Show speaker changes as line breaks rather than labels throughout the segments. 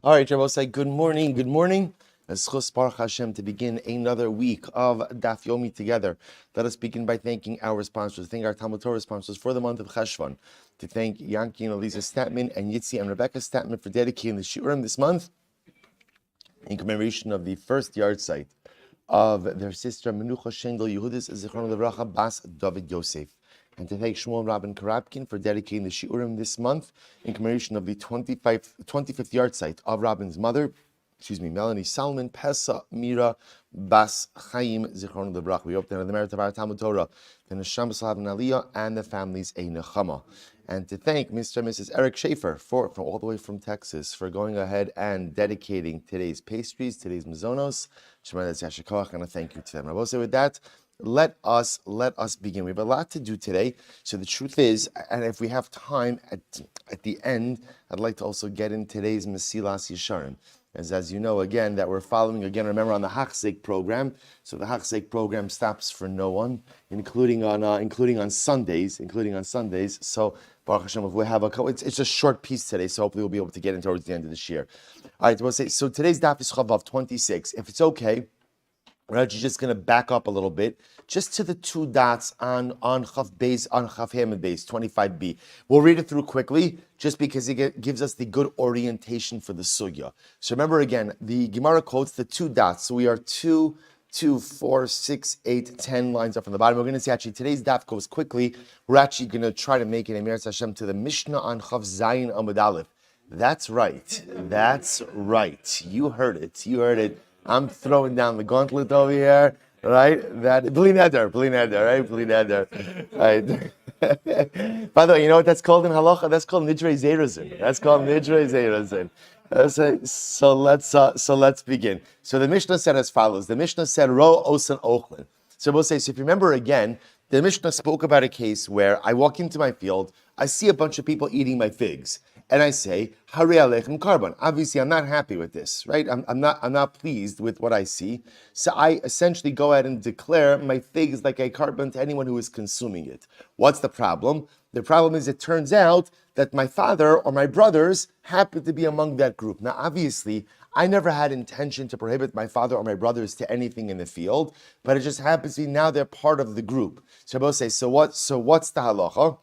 All right, Rabbi, say good morning. Good morning. Eschus Baruch Hashem to begin another week of Daf Yomi together. Let us begin by thanking our sponsors, thank our Talmud Torah sponsors for the month of Cheshvan, to thank Yanki and Elisa Statman and Yitzi and Rebecca Statman for dedicating the Shiurim this month in commemoration of the first yard site of their sister Menucha Shendel Yehudis Zichron Levracha Bas David Yosef. And to thank Shmuel Rabin Karabkin for dedicating the Shiurim this month in commemoration of the 25th yard site of Rabin's mother, Melanie Salman, Pesa, Mira, Bas, Chaim, Zichron Levrach. We hope that in the merit of our Talmud Torah, the Neshama Salav and Aliyah, and the families a Nechama. And to thank Mr. and Mrs. Eric Schaefer for all the way from Texas for going ahead and dedicating today's pastries, today's mazonos. Shemar Yashikoach, and a thank you to them. I will say with that, let us begin. We have a lot to do today. So the truth is, and if we have time at the end, I'd like to also get in today's Mesilas Yesharim. As you know, again, that we're following, again, remember on the Hachzik program. So the Hachzik program stops for no one, including on Sundays. So Baruch Hashem, if we have it's a short piece today, so hopefully we'll be able to get in towards the end of this year. All right, we'll say, so today's Daf is Chavav 26. If it's okay, we're actually just going to back up a little bit, just to the two dots on Chaf Beis, on Chaf Hamid Beis, 25b. We'll read it through quickly, just because it gives us the good orientation for the sugya. So remember again, the Gemara quotes the two dots. So we are 2, 4, 6, 8, 10 lines up from the bottom. We're going to see actually today's daf goes quickly. We're actually going to try to make it Emir Hashem to the Mishnah on Chaf Zayin Amud Aleph. That's right. You heard it. I'm throwing down the gauntlet over here, right? That Bli Neder, right? By the way, you know what that's called in halacha? That's called Nidrei Zerazin. So let's begin. So the Mishnah said as follows. The Mishnah said, Ro Osan Ochlin. So we'll say, so if you remember again, the Mishnah spoke about a case where I walk into my field, I see a bunch of people eating my figs. And I say, Hari Alechem Karban. Obviously, I'm not happy with this, right? I'm not pleased with what I see. So I essentially go ahead and declare my fig is like a carbon to anyone who is consuming it. What's the problem? The problem is it turns out that my father or my brothers happen to be among that group. Now, obviously, I never had intention to prohibit my father or my brothers to anything in the field, but it just happens to be now they're part of the group. So I both say, so what's the halacha?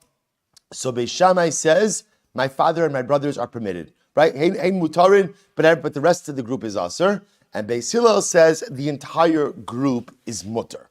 So Beis Shammai says, my father and my brothers are permitted, right? Hein mutarin, but the rest of the group is aser. And Beis Hillel says the entire group is mutter.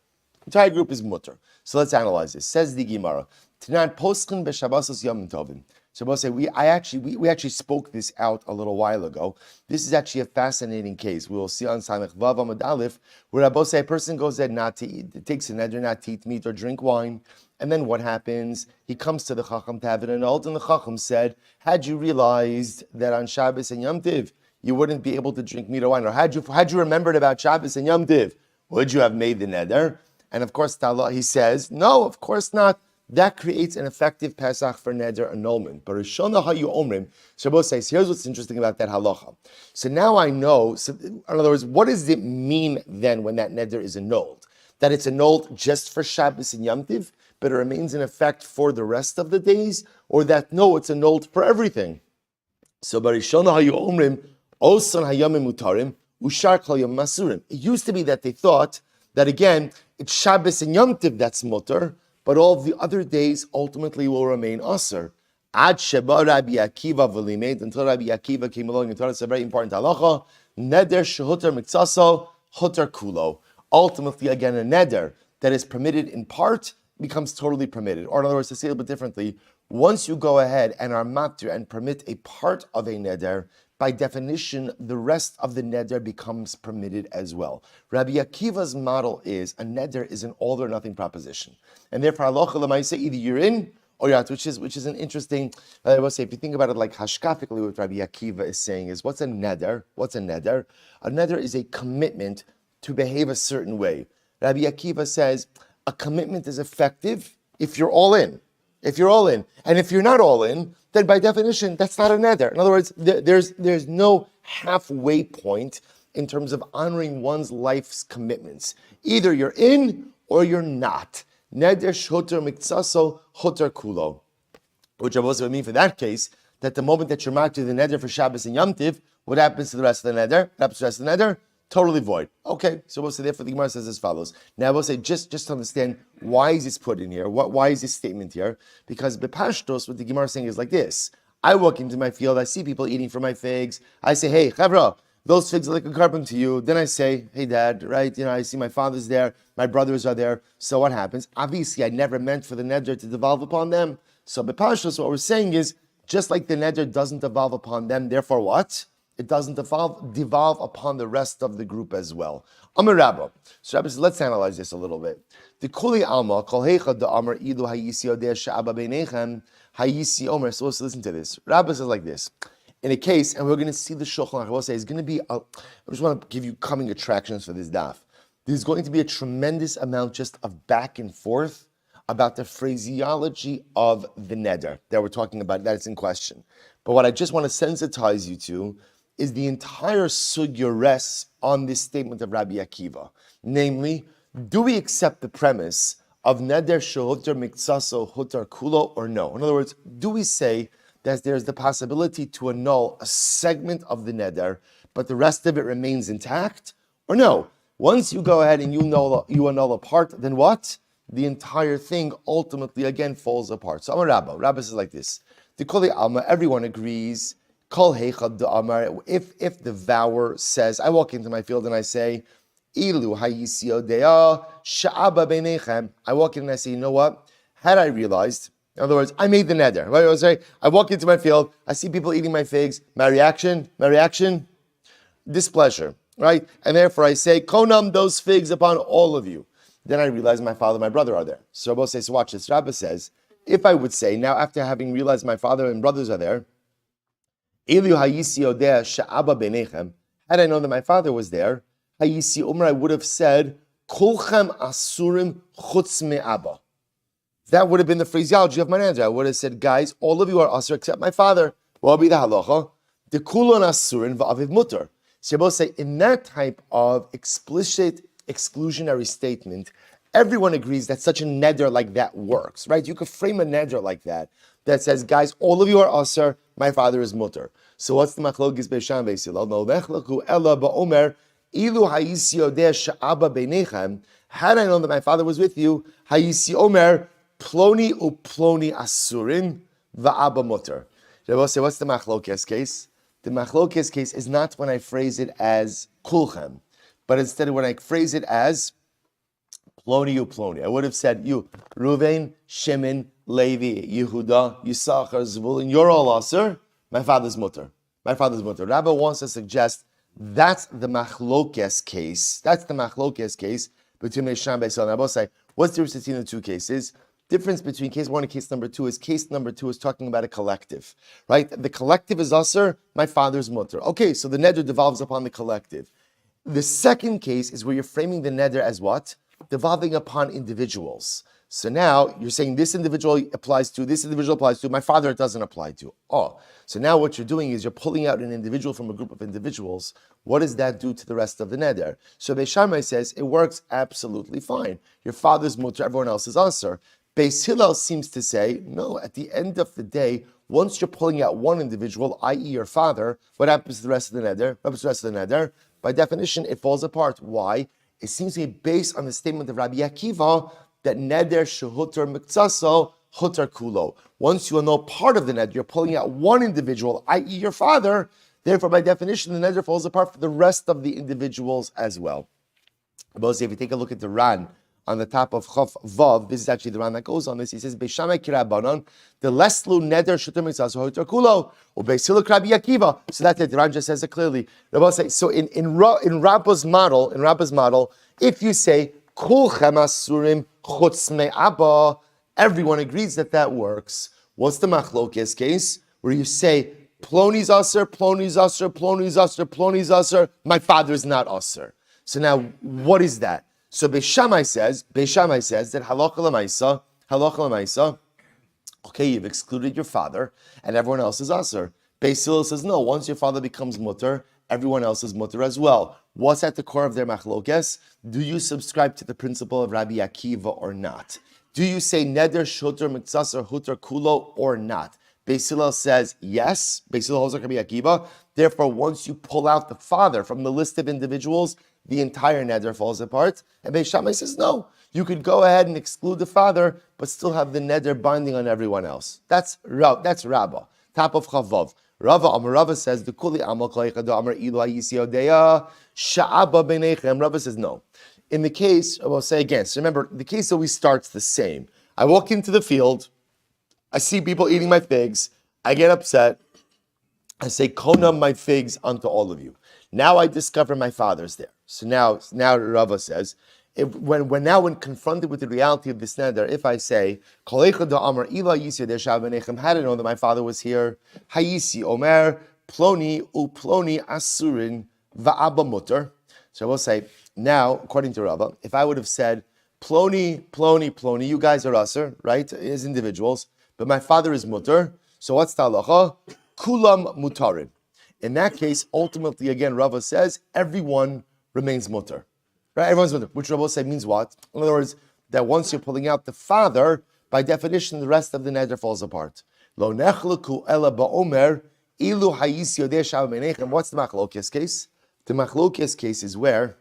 So let's analyze this. Says the Gemara, Tanan poschen b'shabbasos yom tovim. So we'll say we actually spoke this out a little while ago. This is actually a fascinating case. We will see on Samech Vav Amud Aleph, where a person goes there not to eat, takes a neder not to eat meat or drink wine. And then what happens? He comes to the Chacham to have it annulled, and the Chacham said, had you realized that on Shabbos and Yom Tiv, you wouldn't be able to drink meat or wine, or had you remembered about Shabbos and Yom Tiv, would you have made the neder? And of course, he says, no, of course not. That creates an effective Pesach for neder annulment. But Rishona Hayu Omrim, Shabbos says, here's what's interesting about that halacha. So now I know, in other words, what does it mean then when that neder is annulled? That it's annulled just for Shabbos and Yom Tiv, but it remains in effect for the rest of the days, or that no, it's annulled for everything. So Barishona Hayu Omrim, Osan Hayamim Mutarim, Ushar Kol Yom Masurim. It used to be that they thought that again, it's Shabbos and Yom Tiv that's mutar, but all of the other days ultimately will remain asr. Ad Sheba Rabbi Akiva v'limed, until Rabbi Akiva came along and taught us a very important halacha, neder shehutar mikzaso, hutar kulo. Ultimately, again, a neder that is permitted in part becomes totally permitted. Or in other words, to say it a bit differently, once you go ahead and are matir and permit a part of a neder, by definition, the rest of the neder becomes permitted as well. Rabbi Akiva's model is a neder is an all or nothing proposition, and therefore halacha l'maaseh either you're in or you're out, which is an interesting. I will say, if you think about it like hashkafically, what Rabbi Akiva is saying is, what's a neder? What's a neder? A neder is a commitment to behave a certain way. Rabbi Akiva says a commitment is effective if you're all in. And if you're not all in, then by definition, that's not a neder. In other words, there's no halfway point in terms of honoring one's life's commitments. Either you're in or you're not. Neder shoter mikzaso hoter kulo. Which I also mean for that case, that the moment that you're marked to the neder for Shabbos and Yom Tiv, What happens to the rest of the neder? What happens to the rest of the neder? Totally void. Okay, so we'll say therefore the Gemara says as follows. Now we'll say just to understand why is this put in here? Why is this statement here? Because Bepashtos, what the Gemara is saying is like this. I walk into my field, I see people eating from my figs. I say, hey, Chavra, those figs are like a carbon to you. Then I say, hey, Dad, right? I see my father's there, my brothers are there. So what happens? Obviously, I never meant for the neder to devolve upon them. So Bepashtos, what we're saying is, just like the neder doesn't devolve upon them, therefore what? It doesn't devolve upon the rest of the group as well. Amar Rabba. So Rabbi says, let's analyze this a little bit. The Kuli Alma, Kol Heicha da Amar Ilu Hayisi Odeh Sha'aba Beinechem Hayisi Omer. So let's listen to this. Rabbi says like this. In a case, and we're going to see the Shulchan Aruch, I will say, it's going to be, I just want to give you coming attractions for this daf. There's going to be a tremendous amount just of back and forth about the phraseology of the neder that we're talking about, that it's in question. But what I just want to sensitize you to is the entire sugya rests on this statement of Rabbi Akiva. Namely, do we accept the premise of neder shehutar miksaso hutar kulo or no? In other words, do we say that there's the possibility to annul a segment of the neder, but the rest of it remains intact? Or no? Once you go ahead and you annul a part, then what? The entire thing ultimately again falls apart. So Amar Rabba. Rabba says like this. The Koli Alma, everyone agrees. Kol heichad Amar. If the vower says, I walk into my field and I say, Ilu hayisio dea sha'aba beinechem. I walk in and I say, you know what? Had I realized, in other words, I made the neder. Right? I say, I walk into my field, I see people eating my figs. My reaction, displeasure. Right? And therefore I say, konam those figs upon all of you. Then I realize my father and my brother are there. So Rabbi says, watch this. Rabbi says, if I would say, now after having realized my father and brothers are there, had I known that my father was there, I would have said, Kulchem asurim chutz me'aba. That would have been the phraseology of my answer. I would have said, guys, all of you are asur except my father. What would be the halacha? The kulon asurin va'aviv mutter. So Rabbi say, in that type of explicit exclusionary statement, everyone agrees that such a neder like that works, right? You could frame a neder like that says, guys, all of you are asur, my father is mutter. So what's the machlokes beisham ve'silal? No nechlaku ella ba'omer ilu hayisi odeh sha'aba beinechem. Had I known that my father was with you, hayisi omer ploni uploni asurin va'aba mutter. Rabbi say, what's the machlokes case? The machlokes case is not when I phrase it as kulchem, but instead when I phrase it as ploni uploni. I would have said you, Ruvain, Shimon, Levi, Yehuda, Yisachar, Zvulun, you're all asur. My father's mutter. My father's mutter. Rabbi wants to suggest that's the machlokes case. That's the machlokes case between Meisham and Beisal. Rabbi say, what's the difference between the two cases? Difference between case one and case number two is talking about a collective, right? The collective is asur. My father's mutter. Okay, so the neder devolves upon the collective. The second case is where you're framing the neder as what? Devolving upon individuals. So now you're saying this individual applies to, my father it doesn't apply to. Oh, so now what you're doing is you're pulling out an individual from a group of individuals. What does that do to the rest of the neder? So Beis Shammai says it works absolutely fine. Your father's mutter, everyone else is asur. Beis Hillel seems to say, no, at the end of the day, once you're pulling out one individual, i.e. your father, what happens to the rest of the neder? What happens to the rest of the neder? By definition, it falls apart. Why? It seems to be based on the statement of Rabbi Akiva that neder shehutar miksaso hutar kulo. Once you know part of the neder, you're pulling out one individual, i.e. your father. Therefore, by definition, the neder falls apart for the rest of the individuals as well. But if you take a look at the Ran on the top of Chof Vav, this is actually the Ran that goes on this. He says, Beishamai kirabanon, the leslu neder shehutar miksaso hutar kulo, or Beisiluk Rabbi Akiva. So that's it. The Ran just says it clearly. So in Rabba's model, if you say kulchem asurim chutz me'aba, everyone agrees that works. What's the machlokes case? Where you say, ploni's asur, ploni's asur, ploni's asur, ploni's asur, my father is not asur. So now, what is that? So Beis Shammai says that halacha l'maisa, okay, you've excluded your father, and everyone else is asur. Beis Hillel says, no, once your father becomes mutter, everyone else is mutter as well. What's at the core of their machlokes? Do you subscribe to the principle of Rabbi Akiva or not? Do you say neder shoter mitzasar hutar kulo or not? Beis Hillel says yes. Beis Hillel holds like Rabbi Akiva Therefore, once you pull out the father from the list of individuals, the entire neder falls apart. And Beis Shammai says, no, you could go ahead and exclude the father, but still have the neder binding on everyone else. That's Rabbah, top of Chavav. Rava says, the Kuli Amal Kleicha Amar Ilu Hayisi Odeya Sha'aba Beinechem. Rava says, no. In the case, I will say again, so remember, the case always starts the same. I walk into the field, I see people eating my figs, I get upset, I say, Kona my figs unto all of you. Now I discover my father's there. So now Rava says, when confronted with the reality of this neder, if I say, how to know that my father was here? Hayisi Omer, Ploni uploni asurin va'aba mutter. So I will say, now, according to Rava, if I would have said, Ploni, you guys are usher, right, as individuals, but my father is mutter, so what's the halacha? Kulam mutarin. In that case, ultimately, again, Rava says, everyone remains mutter. Right? Everyone's mutter, which Rava says means what? In other words, that once you're pulling out the father, by definition, the rest of the neder falls apart. Lo nechleku ela ba'omer, ilu hayis yodeh shav menechem. What's the machlokes case? The machlokes case is where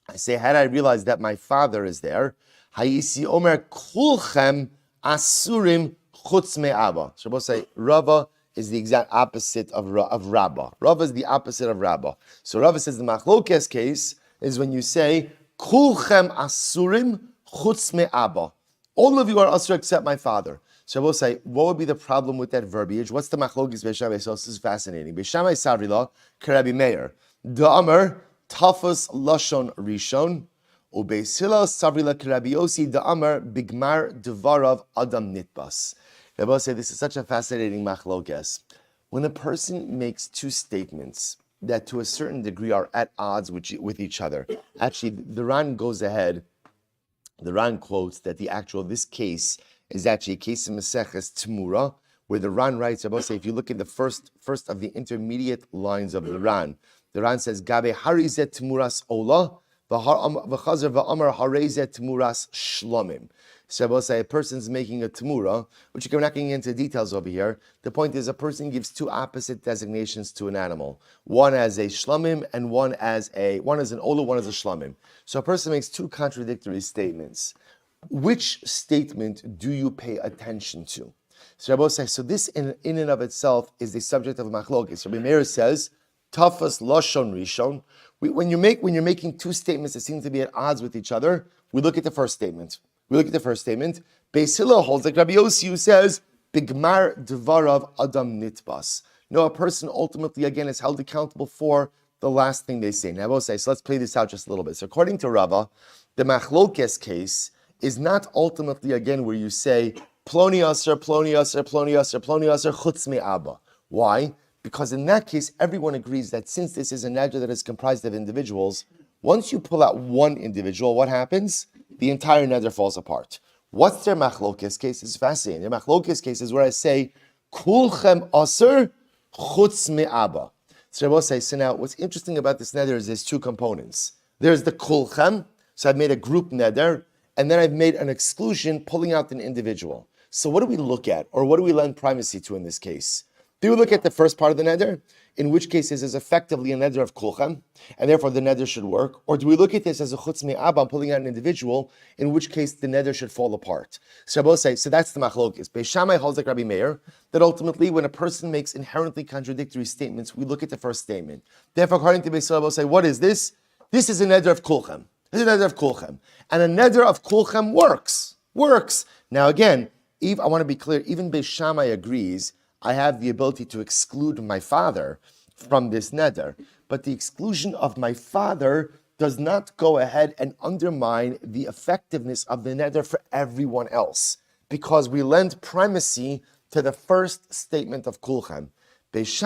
I say, had I realized that my father is there, hayisi omer kulchem asurim chutz me'aba. So Rava say, Rava is the exact opposite of Rabbah. Rava is the opposite of Rabbah. So Rava says the machlokes case is when you say, Kulchem asurim chutz me'aba. All of you are asur except my father. So we'll say, what would be the problem with that verbiage? What's the machlokes Beis Shammai? So this is fascinating. Beis Shammai savrila k'Rabbi Meir. Da'amar tafus lashon rishon. Ubeis Hillel savrila k'Rabbi Yossi. Da'amar bigmar devarav adam nitbas. I will say this is such a fascinating machlokes. When a person makes two statements that to a certain degree are at odds with each other, actually the Ran goes ahead, the Ran quotes that this case is actually a case of Maseches Tmura, where the Ran writes, I will say, if you look at the first of the intermediate lines of the Ran says, Gabe harizet tmuras ola, v'chazer v'amar harizet tmuras shlomim. So I will say a person's making a tamura, which we're not getting into details over here. The point is a person gives two opposite designations to an animal. One as a shlamim and one as an ola, one as a shlamim. So a person makes two contradictory statements. Which statement do you pay attention to? So I will say, so this in and of itself is the subject of machlokes. Rabbi Meir says, tafas lashon rishon. When you're making two statements that seem to be at odds with each other, we look at the first statement. Beis Hillel holds like Rabbi Yossi, who says, Bigmar devarav adam nitbas. No, a person ultimately, again, is held accountable for the last thing they say. Now, I will say, so let's play this out just a little bit. So according to Rava, the machlokes case is not ultimately, again, where you say, Ploni aser, Ploni aser, Ploni aser, Ploni aser, chutz me'aba. Why? Because in that case, everyone agrees that since this is a neder that is comprised of individuals, once you pull out one individual, what happens? The entire neder falls apart. What's their machlokes case? It's fascinating. Their machlokes case is where I say, Kulchem aser chutz me'aba. So I will say, so now what's interesting about this neder is there's two components. There's the kulchem, so I've made a group neder, and then I've made an exclusion pulling out an individual. So what do we look at, or what do we lend primacy to in this case? Do we look at the first part of the neder, in which case this is effectively a neder of kulchem, and therefore the neder should work? Or do we look at this as a chutz me'aba, pulling out an individual, in which case the neder should fall apart? So I will say, so that's the machlokes. Beis Shammai holds like Rabbi Meir, that ultimately when a person makes inherently contradictory statements, we look at the first statement. Therefore, according to Beis Shammai, I will say, what is this? This is a neder of kulchem. This is a neder of kulchem. And a neder of kulchem works. Now again, I want to be clear, even Beis Shammai agrees I have the ability to exclude my father from this neder. But the exclusion of my father does not go ahead and undermine the effectiveness of the neder for everyone else, because we lend primacy to the first statement of kulchem. Beis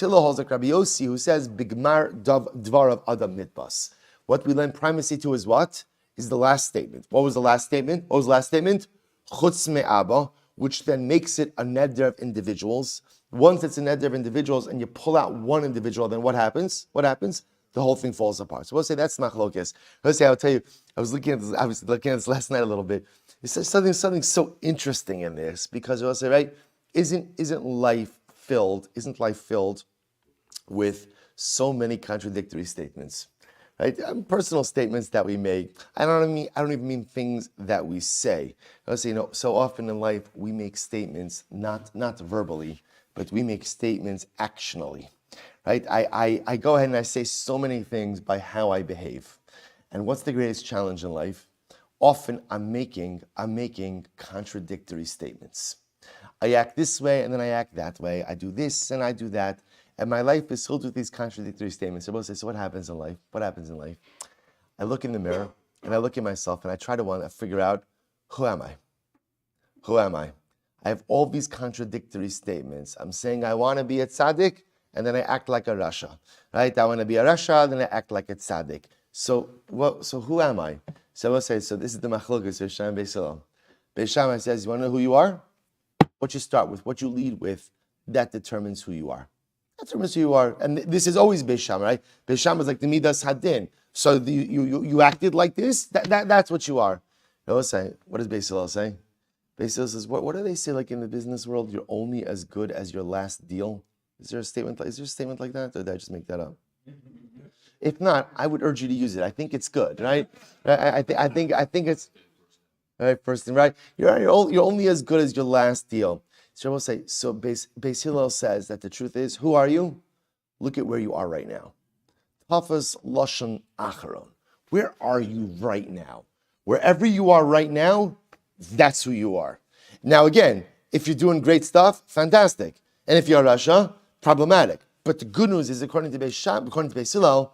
Hillel holds like Rabbi Yossi, who says, Bigmar dvarav adam nitbas. What we lend primacy to is what? Is the last statement. What was the last statement? Chutz me'aba, which then makes it a neder of individuals. Once it's a neder of individuals and you pull out one individual, then what happens? The whole thing falls apart. So we'll say that's machlokes. I'll tell you, I was looking at this last night a little bit. It's something so interesting in this, because we'll say, right, isn't life filled with so many contradictory statements? Right? Personal statements that we make. I don't even mean things that we say. So often in life we make statements not verbally, but we make statements actionally. Right? I go ahead and I say so many things by how I behave. And what's the greatest challenge in life? Often I'm making contradictory statements. I act this way and then I act that way. I do this and I do that. And my life is filled with these contradictory statements. So what happens in life? What happens in life? I look in the mirror and I look at myself and I try to figure out, who am I? Who am I? I have all these contradictory statements. I'm saying I want to be a tzaddik and then I act like a rasha. Right? I want to be a rasha, then I act like a tzaddik. So who am I? So we'll say, so this is the machlokas of Beis Beis Hillel. Beis Shammai says, you want to know who you are? What you start with, what you lead with, that determines who you are. That determines who you are. And this is always Beis Shammai, right? Beis Shammai is like the Midas Hadin. So you acted like this, that's what you are. What does Beis Hillel say? Beis Hillel says, what do they say like in the business world? You're only as good as your last deal. Is there a statement like that? Or did I just make that up? If not, I would urge you to use it. I think it's good, right? I think it's right. First thing, right? You're only as good as your last deal. So we'll say. So Beis Hillel says that the truth is, who are you? Look at where you are right now. Tafas lashon acharon. Where are you right now? Wherever you are right now, that's who you are. Now again, if you're doing great stuff, fantastic. And if you're a rasha, problematic. But the good news is, according to Beis Hillel,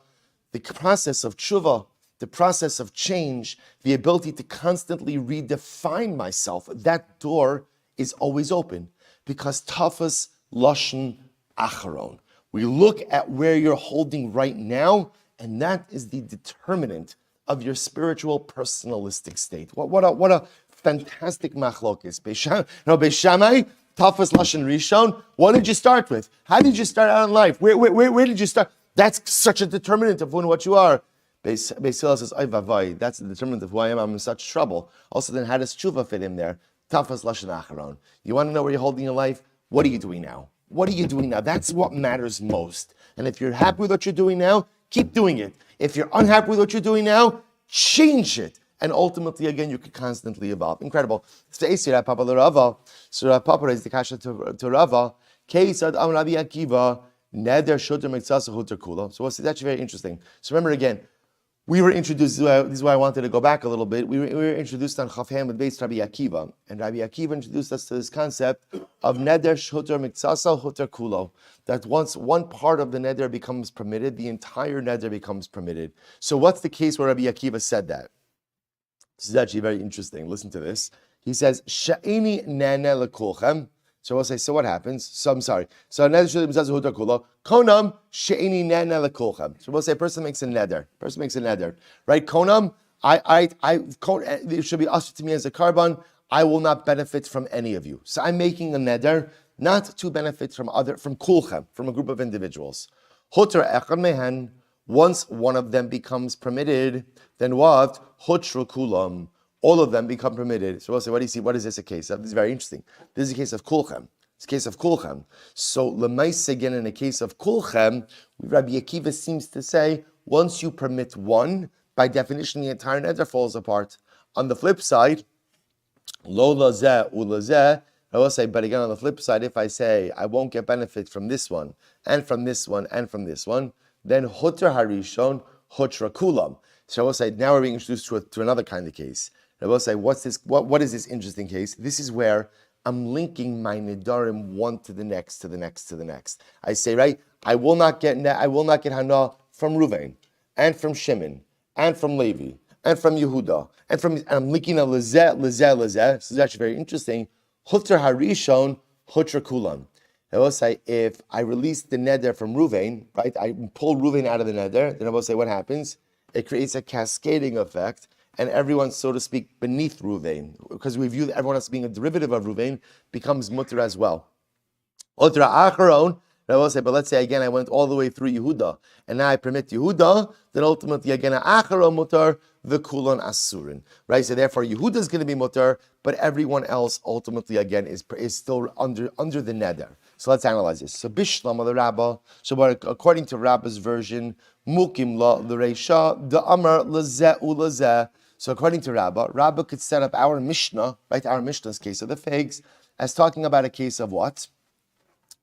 the process of tshuva, the process of change, the ability to constantly redefine myself, that door is always open. Because tafas lashon acharon. We look at where you're holding right now, and that is the determinant of your spiritual personalistic state. What a fantastic machlokes. Beis Shammai, tafas lashon rishon. What did you start with? How did you start out in life? Where did you start? That's such a determinant of what you are. Beis Hillel says, "Oy vavai." That's the determinant of who I am. I'm in such trouble. Also, then how does tshuva fit in there? Tafas lashon acharon. You want to know where you're holding your life? What are you doing now? What are you doing now? That's what matters most. And if you're happy with what you're doing now, keep doing it. If you're unhappy with what you're doing now, change it. And ultimately, again, you can constantly evolve. Incredible. So Rav Papa raised the kasha to Rava. Keisad am Rabbi Akiva. Neder shoter mitzasa huter kula. So it's actually very interesting. So remember again, we were introduced, this is why I wanted to go back a little bit. We were introduced on Chaf Ham with Beis Rabbi Akiva. And Rabbi Akiva introduced us to this concept of neder shoter mitzasa huter kulo. That once one part of the neder becomes permitted, the entire neder becomes permitted. So what's the case where Rabbi Akiva said that? This is actually very interesting. Listen to this. He says, Sha'ini nene lekulchem. So we'll say, so what happens? So I'm sorry. So konam she'ini nene lekulchem. So we'll say, a person makes a neder. Right? Konam, it should be ushered to me as a carbon. I will not benefit from any of you. So I'm making a neder, not to benefit from kulchem, from a group of individuals. Huter echad mehen. Once one of them becomes permitted, then what? Hutru kulam. All of them become permitted. So we'll say, what do you see? What is this a case of? This is very interesting. This is a case of kulchem. It's a case of kulchem. So lemais again, in a case of kulchem, Rabbi Akiva seems to say, once you permit one, by definition, the entire neder falls apart. On the flip side, lo lazeh ulazeh. I will say, but again, on the flip side, if I say I won't get benefit from this one, and from this one, and from this one, then huter harishon hutra kulam. So I will say, now we're being introduced to another kind of case. I will say, what is this interesting case? This is where I'm linking my Nedarim one to the next, to the next, to the next. I say, right, I will not get Hana from Ruvain, and from Shimon, and from Levi, and from Yehuda, and I'm linking a Lezeh. This is actually very interesting. Hutter Harishon, Hutter Kulam. I will say, if I release the neder from Ruvain, right, I pull Ruvain out of the neder, then I will say, what happens? It creates a cascading effect, and everyone, so to speak, beneath Ruvain, because we view everyone as being a derivative of Ruvain, becomes mutter as well. Otra acharon, I will say, but let's say again, I went all the way through Yehuda, and now I permit Yehuda, then ultimately again, acharon mutter, the kulon asurin, right? So therefore, Yehuda is going to be mutter, but everyone else ultimately again is still under the neder. So let's analyze this. So Bishlam the Rabbah. So according to Rabbah's version, Mukim la l'reisha the Amar lazeh ulazeh. So according to Rabbah could set up our Mishnah, right? Our Mishnah's case of the figs, as talking about a case of what?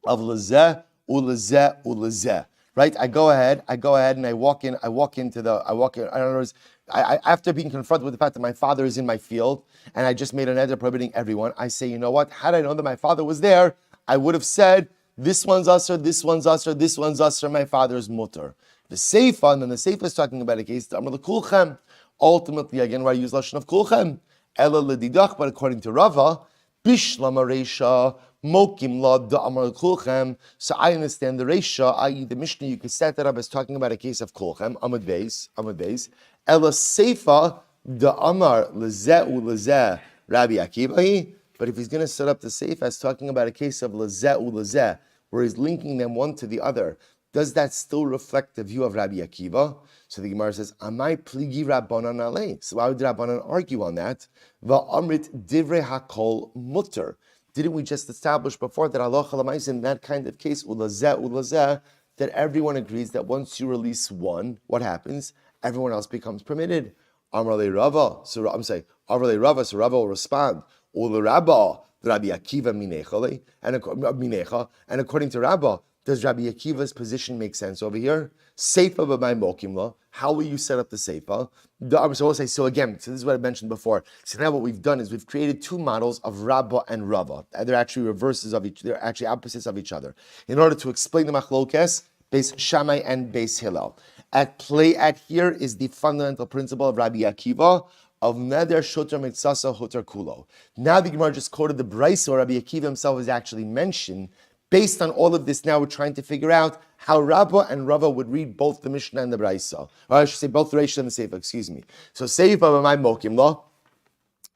Of lazeh ulazeh. Right? I go ahead and I walk in, in other words, after being confronted with the fact that my father is in my field and I just made an neder prohibiting everyone, I say, you know what? Had I known that my father was there, I would have said, this one's usher, this one's usher, this one's usher, my father's mutter. The Seifa, and then the Seifa is talking about a case, the Amr Kulchem. Ultimately, again, where I use Lashon of Kulchem, Ela Ledidach, but according to Rava, Bishlam Reisha, Mokim La Da Amar Kulchem. So I understand the Reisha, i.e. the Mishnah, you could set that up as talking about a case of Kulchem, Amud Beis. Ela Seifa, Da Amar Lezeh Ulezeh, Rabbi Akiva. But if he's going to set up the Seifa as talking about a case of Lezeh Ulezeh, where he's linking them one to the other, does that still reflect the view of Rabbi Akiva? So the Gemara says, Amai pligi Rabbanan alei. So why would Rabbanan argue on that? Va'amrit divrei hakol mutter. Didn't we just establish before that Allah Chalamais in that kind of case, ulazeh, that everyone agrees that once you release one, what happens? Everyone else becomes permitted. Amrale Rava. So Rava will respond, Ula Rabba, Rabbi Akiva minecha, and according to Rabba, does Rabbi Akiva's position make sense over here? Seifa b'may mokimla. How will you set up the Seifa? So again, this is what I mentioned before. So now what we've done is we've created two models of Rabba and Rava. They're actually reverses of each. They're actually opposites of each other. In order to explain the machlokes, Beis Shammai and Beis Hillel. At play here is the fundamental principle of Rabbi Akiva of Neder Shoter Mitzasa Hoter Kulo. Now the Gemara just quoted the Brisa where Rabbi Akiva himself is actually mentioned. Based on all of this, now we're trying to figure out how Rabba and Rava would read both the Mishnah and the Brisa. Or I should say both the Reisha and the Seifa, excuse me. So Seifa b'may mokim lo.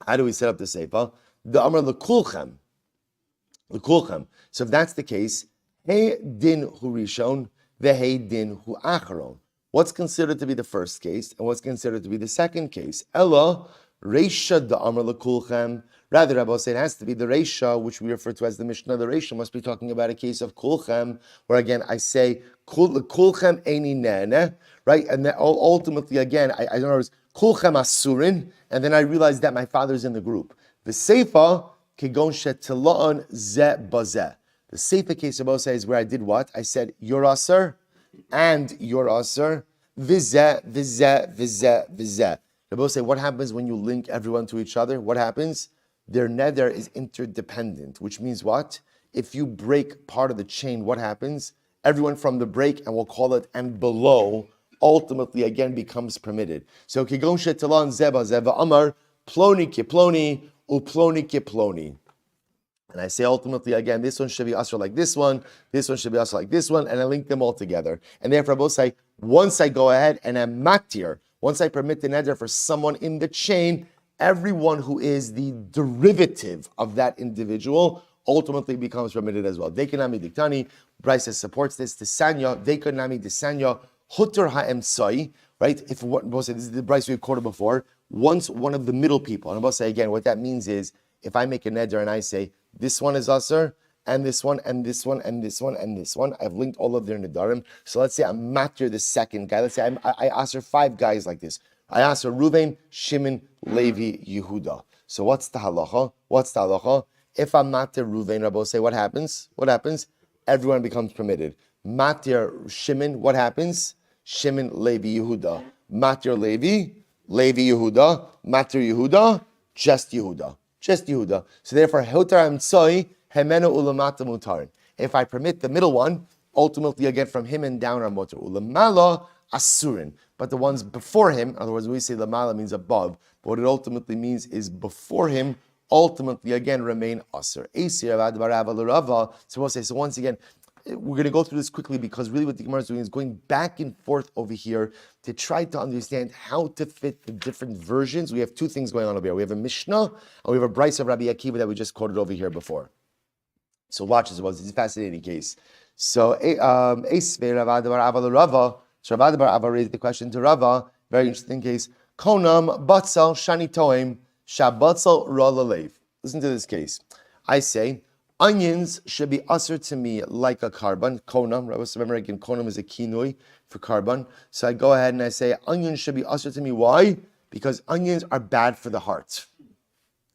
How do we set up the Seifa? The Amar l'kulchem. So if that's the case, Hey din hu rishon, ve'hei din hu acharon. What's considered to be the first case, and what's considered to be the second case? Ella, Reisha da Amar l'kulchem. Rather, Rabbi said it has to be the Reisha, which we refer to as the Mishnah. The Reisha must be talking about a case of Kulchem, where again I say Kulchem eini nene, right? And then ultimately again I don't know, Kulchem asurin, and then I realize that my father's in the group. The Seifa kegon shetilon ze bazeh. The Seifa case of Osai is where I did what? I said your aser and your aser vizeh. Rabbi say what happens when you link everyone to each other? What happens? Their neder is interdependent, which means what? If you break part of the chain, what happens? Everyone from the break, and we'll call it, and below, ultimately again becomes permitted. So, kigon shetelan zeba amar, ploni ki ploni, uploni ki ploni. And I say ultimately again, this one should be usher like this one should be usher like this one, and I link them all together. And therefore, I both say, once I go ahead and I'm matir, once I permit the neder for someone in the chain, everyone who is the derivative of that individual ultimately becomes permitted as well. Dekanami diktani, Bryce supports this. Tisanya, dekanami disanya, hutter ha'emsai, right? If what this is the Bryce we've quoted before, once one of the middle people, and I'll say again, what that means is if I make a neder and I say this one is usher, and this one, and this one, and this one, and this one, I've linked all of their nedarim. So let's say I'm matter the second guy. Let's say I usher 5 guys like this. I asked her Reuven, Shimon, Levi, Yehuda. So what's the halacha? If I'm matir Reuven, Rabbi say, what happens? Everyone becomes permitted. Matir Shimon, what happens? Shimon, Levi, Yehuda. Matir Levi, Yehuda. Matir Yehuda, just Yehuda. So therefore, Hotar Amtsoi, Hemenu Ulamata Mutarin. If I permit the middle one, ultimately again from him and down are Mutar. Ulamala Asurin. But the ones before him, in other words, we say Lamala means above, but what it ultimately means is before him, ultimately again remain Asur. So we'll say, so once again, we're going to go through this quickly because really what the Gemara is doing is going back and forth over here to try to understand how to fit the different versions. We have 2 things going on over here. We have a Mishnah and we have a Bryce of Rabbi Akiva that we just quoted over here before. So watch this. It's a fascinating case. So, so Ravad bar Ava raised the question to Rava, very interesting case. Konam batzal shani toim shabatzal ra lalev. Listen to this case. I say, onions should be usher to me like a carbon, konam. Remember again, konam is a kinui for carbon. So I go ahead and I say onions should be usher to me. Why? Because onions are bad for the heart.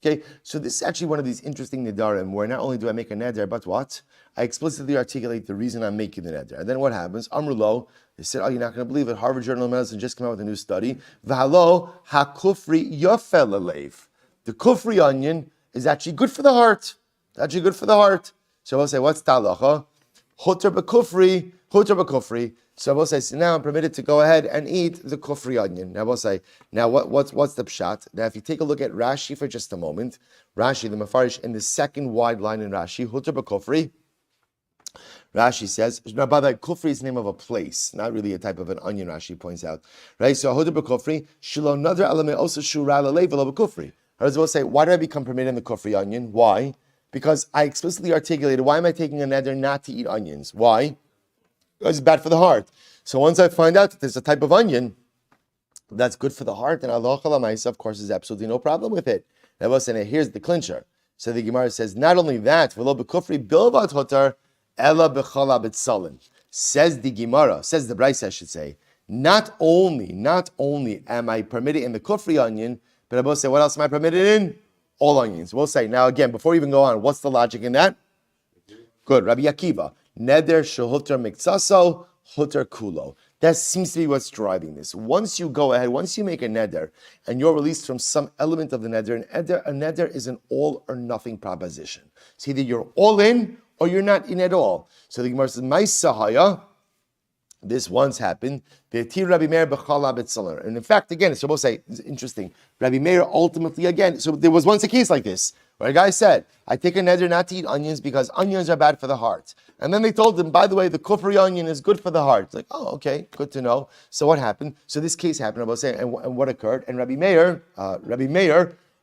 Okay, so this is actually one of these interesting nedarim where not only do I make a neder, but what? I explicitly articulate the reason I'm making the neder. And then what happens? Amrulo, they said, oh, you're not going to believe it. Harvard Journal of Medicine just came out with a new study. V'halo ha-kufri yafel alev. The kufri onion is actually good for the heart. It's actually good for the heart. So I'll say, what's talacha? Hutar b'kufri, hutar b'kufri. So we'll say, so now I'm permitted to go ahead and eat the kufri onion. Now we'll say, now what's the pshat? Now if you take a look at Rashi for just a moment, Rashi, the Mefarish, in the second wide line in Rashi, hutar b'kufri, Rashi says, now by the way, kufri is the name of a place, not really a type of an onion, Rashi points out. Right? So hutar b'kufri, shilo another element also shura l'leiv v'lo b'kufri. We'll say, why did I become permitted in the kufri onion? Why? Because I explicitly articulated, why am I taking a neder not to eat onions? Why? Because it's bad for the heart. So once I find out that there's a type of onion that's good for the heart, then Allah Maisa, of course, there's absolutely no problem with it. Now, here's the clincher. So the Gemara says, not only that, v'lo b'kufri bilvat hotar, ela b'chala b'tzalim. Says the Gemara, says the Braisa, I should say, not only am I permitted in the kufri onion, but I will say, what else am I permitted in? All onions. We'll say, now again, before we even go on, what's the logic in that? Good, Rabbi Akiva. Neder shehutar miksaso, hutar kulo. That seems to be what's driving this. Once you go ahead, once you make a neder, and you're released from some element of the neder, a neder is an all or nothing proposition. So either you're all in, or you're not in at all. So the Gemara says, my sahaya, this once happened. And in fact, again, so we'll say, it's interesting. Rabbi Meir ultimately, again, so there was once a case like this, where a guy said, I take a neder not to eat onions because onions are bad for the heart. And then they told him, by the way, the kufri onion is good for the heart. It's like, oh, okay, good to know. So what happened? So this case happened, I was saying, and what occurred? And Rabbi Meir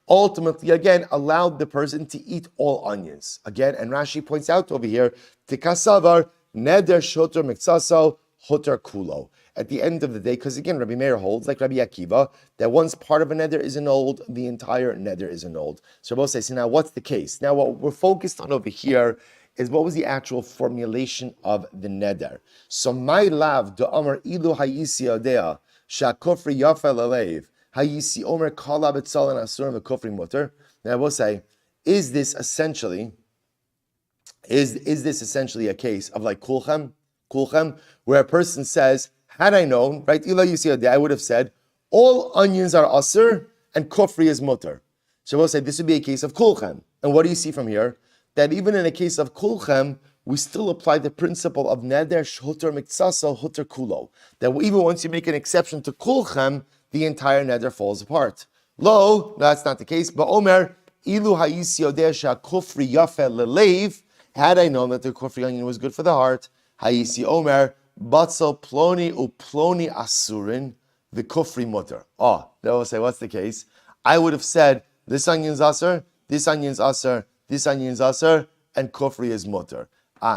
ultimately, again, allowed the person to eat all onions. Again, and Rashi points out over here, Tikasavar, neder shoter miksaso, hotar kulo. At the end of the day, because again, Rabbi Meir holds, like Rabbi Akiva, that once part of a neder is annulled, the entire neder is annulled. So both say, so now what's the case? Now what we're focused on over here is what was the actual formulation of the neder. So my lav do amar ilu hayisi odea shakofri yafel alev hayisi omer kala betzalan asurim v'kofri mutter. Now I will say, is this essentially a case of like kulchem, where a person says, had I known, right, I would have said, all onions are asr and kufri is mutter. So we'll say this would be a case of kulchem. And what do you see from here? That even in a case of kulchem, we still apply the principle of neder shuter miktsasa huter kulo. That even once you make an exception to kulchem, the entire neder falls apart. Lo, no, that's not the case. But Omer, ilu hayisi odesha kufri yafel lelev. Had I known that the kufri onion was good for the heart, hayisi Omer, Batso ploni uploni asurin, the kufri mutter. Oh, they will say, what's the case? I would have said, this onion's asur, this onion's asur, this onion's asur, and kufri is mutter.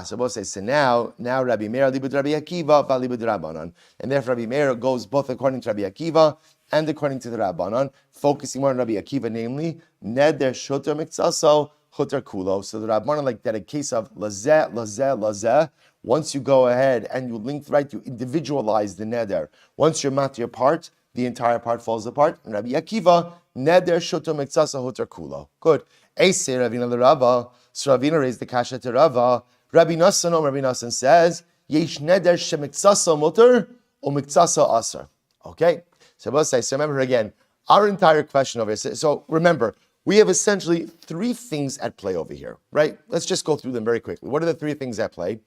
So we'll say, so now Rabbi Meir libud Rabbi Akiva, valibud Rabbanan. And therefore Rabbi Meir goes both according to Rabbi Akiva and according to the Rabbanan, focusing more on Rabbi Akiva, namely, neder shoter miksaso, hutar kulo. So the Rabbanan, like that, a case of lazeh, once you go ahead and you link right, you individualize the neder. Once you're matir apart, the entire part falls apart. And Rabbi Akiva, neder shoter miktsasa hutar kulo. Good. Eisei Ravina l'Rava. So Ravina raised the kasha to Rava. Rabbi Nassan says, yesh neder shemiktsasa mutar or miktsasa asar. Okay. So we'll say. So remember again, our entire question over here. So remember, we have essentially three things at play over here, right? Let's just go through them very quickly. What are the three things at play?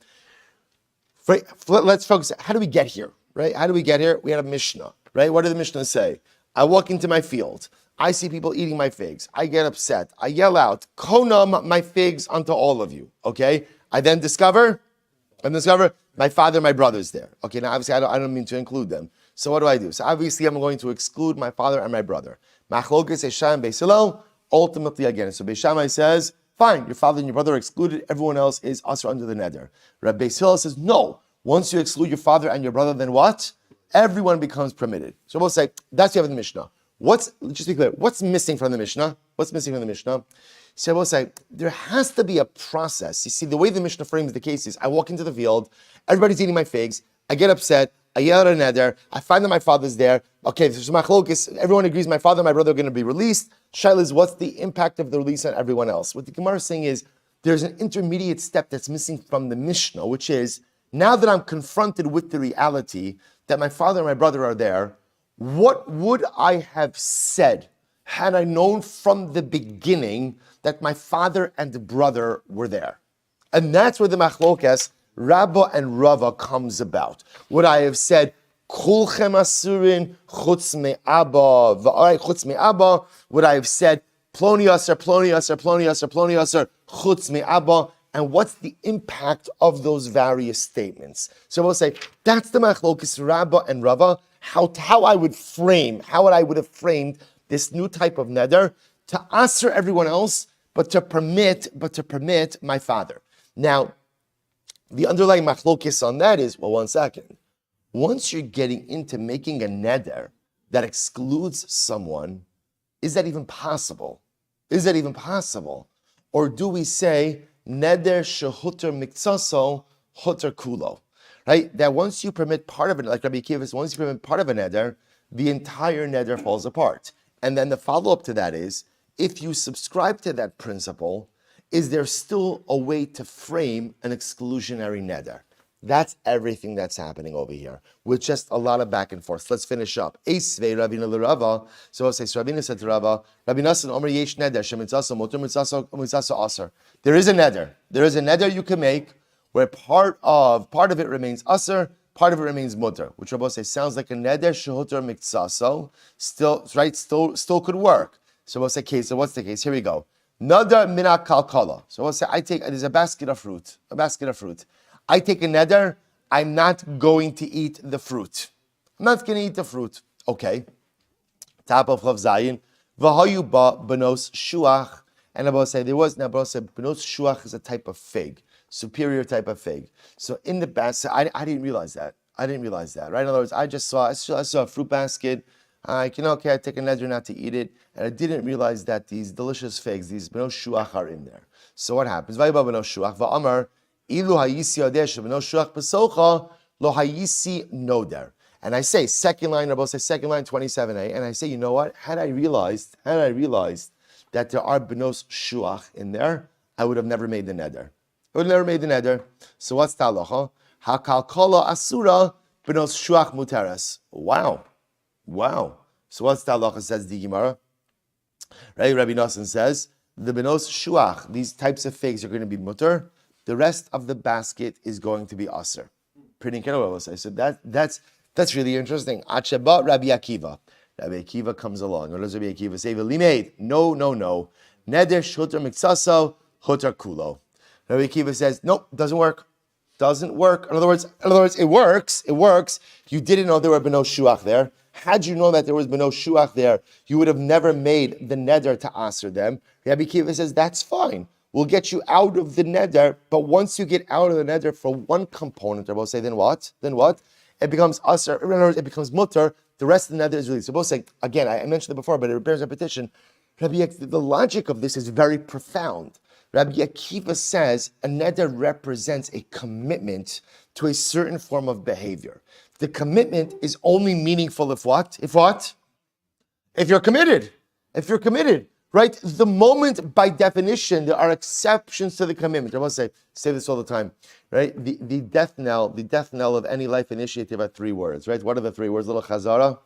Let's focus. How do we get here, right? How do we get here? We had a Mishnah, right? What did the Mishnah say? I walk into my field. I see people eating my figs. I get upset. I yell out, konam my figs unto all of you, okay? I then discover my father and my brother's there. Okay, now obviously I don't mean to include them. So what do I do? So obviously I'm going to exclude my father and my brother. Machlokes Eisha and Beis Hillel, ultimately again. So Beis Shammai says, fine, your father and your brother are excluded. Everyone else is asr under the neder. Rabbi Hillel says, no. Once you exclude your father and your brother, then what? Everyone becomes permitted. So we'll say, that's you have in the Mishnah. Just be clear, what's missing from the Mishnah? What's missing from the Mishnah? So I will say, there has to be a process. You see, the way the Mishnah frames the case is, I walk into the field, everybody's eating my figs, I get upset, I yell at a neder, I find that my father's there, okay, there's machlokes, everyone agrees my father and my brother are going to be released. Shaila is, what's the impact of the release on everyone else? What the Gemara is saying is, there's an intermediate step that's missing from the Mishnah, which is, now that I'm confronted with the reality that my father and my brother are there, what would I have said had I known from the beginning that my father and brother were there? And that's where the machlokas, Rabba and Rava, comes about. Would I have said, Kulchem asurin chutz me'abba, v'aray chutz me'abba? Would I have said, Ploni aser, Ploni aser, Ploni aser, Ploni aser, chutz me'abba? And what's the impact of those various statements? So we'll say, that's the machlokas, Rabba and Rava, how I would have framed this new type of neder to aser everyone else, but to permit my father. Now, the underlying machlokes on that is, well, one second. Once you're getting into making a neder that excludes someone, is that even possible? Is that even possible? Or do we say, neder shehuter mikzaso, huter kulo? Right? That once you permit part of it, like Rabbi Akiva says, once you permit part of a neder, the entire neder falls apart. And then the follow-up to that is, if you subscribe to that principle, is there still a way to frame an exclusionary neder? That's everything that's happening over here, with just a lot of back and forth. Let's finish up. Eisvei Ravina l'Rava. So I'll say, so Ravina said to Rava, Rabbi Nassan Omer yesh neder, shemitzaso motor mitzaso aser. There is a neder. There is a neder you can make where part of it remains aser, part of it remains mutter, which Rabbi says sounds like a neder shehuter mitzaso. Still could work. So we'll say, okay, so what's the case? Here we go. Nadar mina kalkala. So we'll say, there's a basket of fruit. I take a neder, I'm not going to eat the fruit. I'm not going to eat the fruit. Okay. Top of Chav Zayin. V'hayu ba benos shuach. And Abba said, Abba said, benos shuach is a type of fig. Superior type of fig. So in the basket, I didn't realize that. Right? In other words, I saw a fruit basket. I take a neder not to eat it. And I didn't realize that these delicious figs, these benos shuach are in there. So what happens? V'hayu ba benos shuach. V'amar. Ilu hayisi adesh v'no shuach b'socha lo hayisi noder. And I say, second line, 27a, and I say, you know what? Had I realized that there are benos shuach in there, I would have never made the neder. So what's the halacha? Hakalkala asura benos shuach muteres. Wow. So what's the halacha, says the Gemara? Right? Rabbi Nassan says, the benos shuach, these types of figs are going to be muter. The rest of the basket is going to be aser. Pretty incredible. So that's really interesting. Acheba Rabbi Akiva. Rabbi Akiva comes along. What does Rabbi Akiva say? V'limeid. No. Neder shuter miksaso huter kulo. Rabbi Akiva says, nope, doesn't work. In other words, it works. You didn't know there were benos shuach there. Had you known that there was benos shuach there, you would have never made the neder to aser them. Rabbi Akiva says, that's fine. We'll get you out of the neder, but once you get out of the neder for one component, I will say, then what? It becomes aser. In other words, it becomes mutter. The rest of the neder is released. So both say, again, I mentioned it before, but it bears repetition. The logic of this is very profound. Rabbi Akiva says a neder represents a commitment to a certain form of behavior. The commitment is only meaningful if what? If you're committed. Right? The moment, by definition, there are exceptions to the commitment. I must say this all the time, right? The death knell of any life initiative are 3 words, right? What are the 3 words? Little chazara.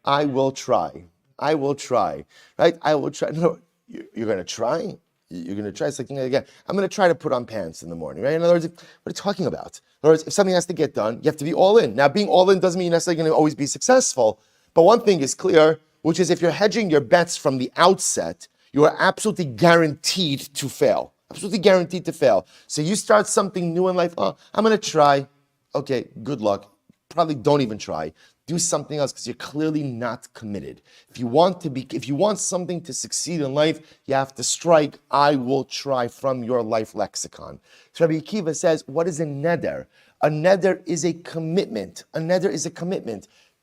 I will try. Right? I will try. No, you're going to try? You're going to try something again. I'm going to try to put on pants in the morning, right? In other words, what are you talking about? In other words, if something has to get done, you have to be all in. Now, being all in doesn't mean you're necessarily going to always be successful. But one thing is clear, which is if you're hedging your bets from the outset, you are absolutely guaranteed to fail. So you start something new in life, I'm going to try. Okay, good luck. Probably don't even try. Do something else because you're clearly not committed. If you want something to succeed in life, you have to strike, I will try, from your life lexicon. So Rabbi Akiva says, what is a neder? A neder is a commitment.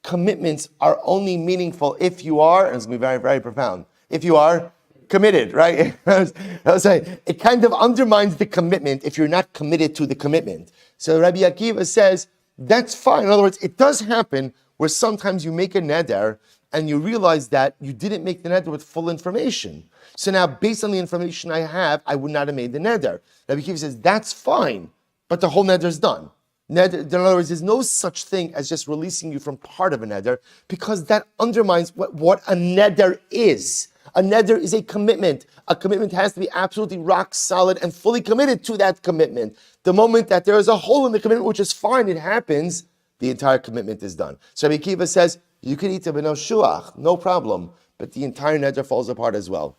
Commitments are only meaningful if you are, and it's going to be very, very profound, if you are committed, right? I was saying, it kind of undermines the commitment if you're not committed to the commitment. So Rabbi Akiva says, that's fine. In other words, it does happen where sometimes you make a neder and you realize that you didn't make the neder with full information. So now, based on the information I have, I would not have made the neder. Rabbi Akiva says, that's fine, but the whole neder is done. Neder, in other words, there's no such thing as just releasing you from part of a neder, because that undermines what a neder is. A neder is a commitment. A commitment has to be absolutely rock solid and fully committed to that commitment. The moment that there is a hole in the commitment, which is fine, it happens, the entire commitment is done. So Rabbi Akiva says, you can eat a beno shuach, no problem, but the entire neder falls apart as well.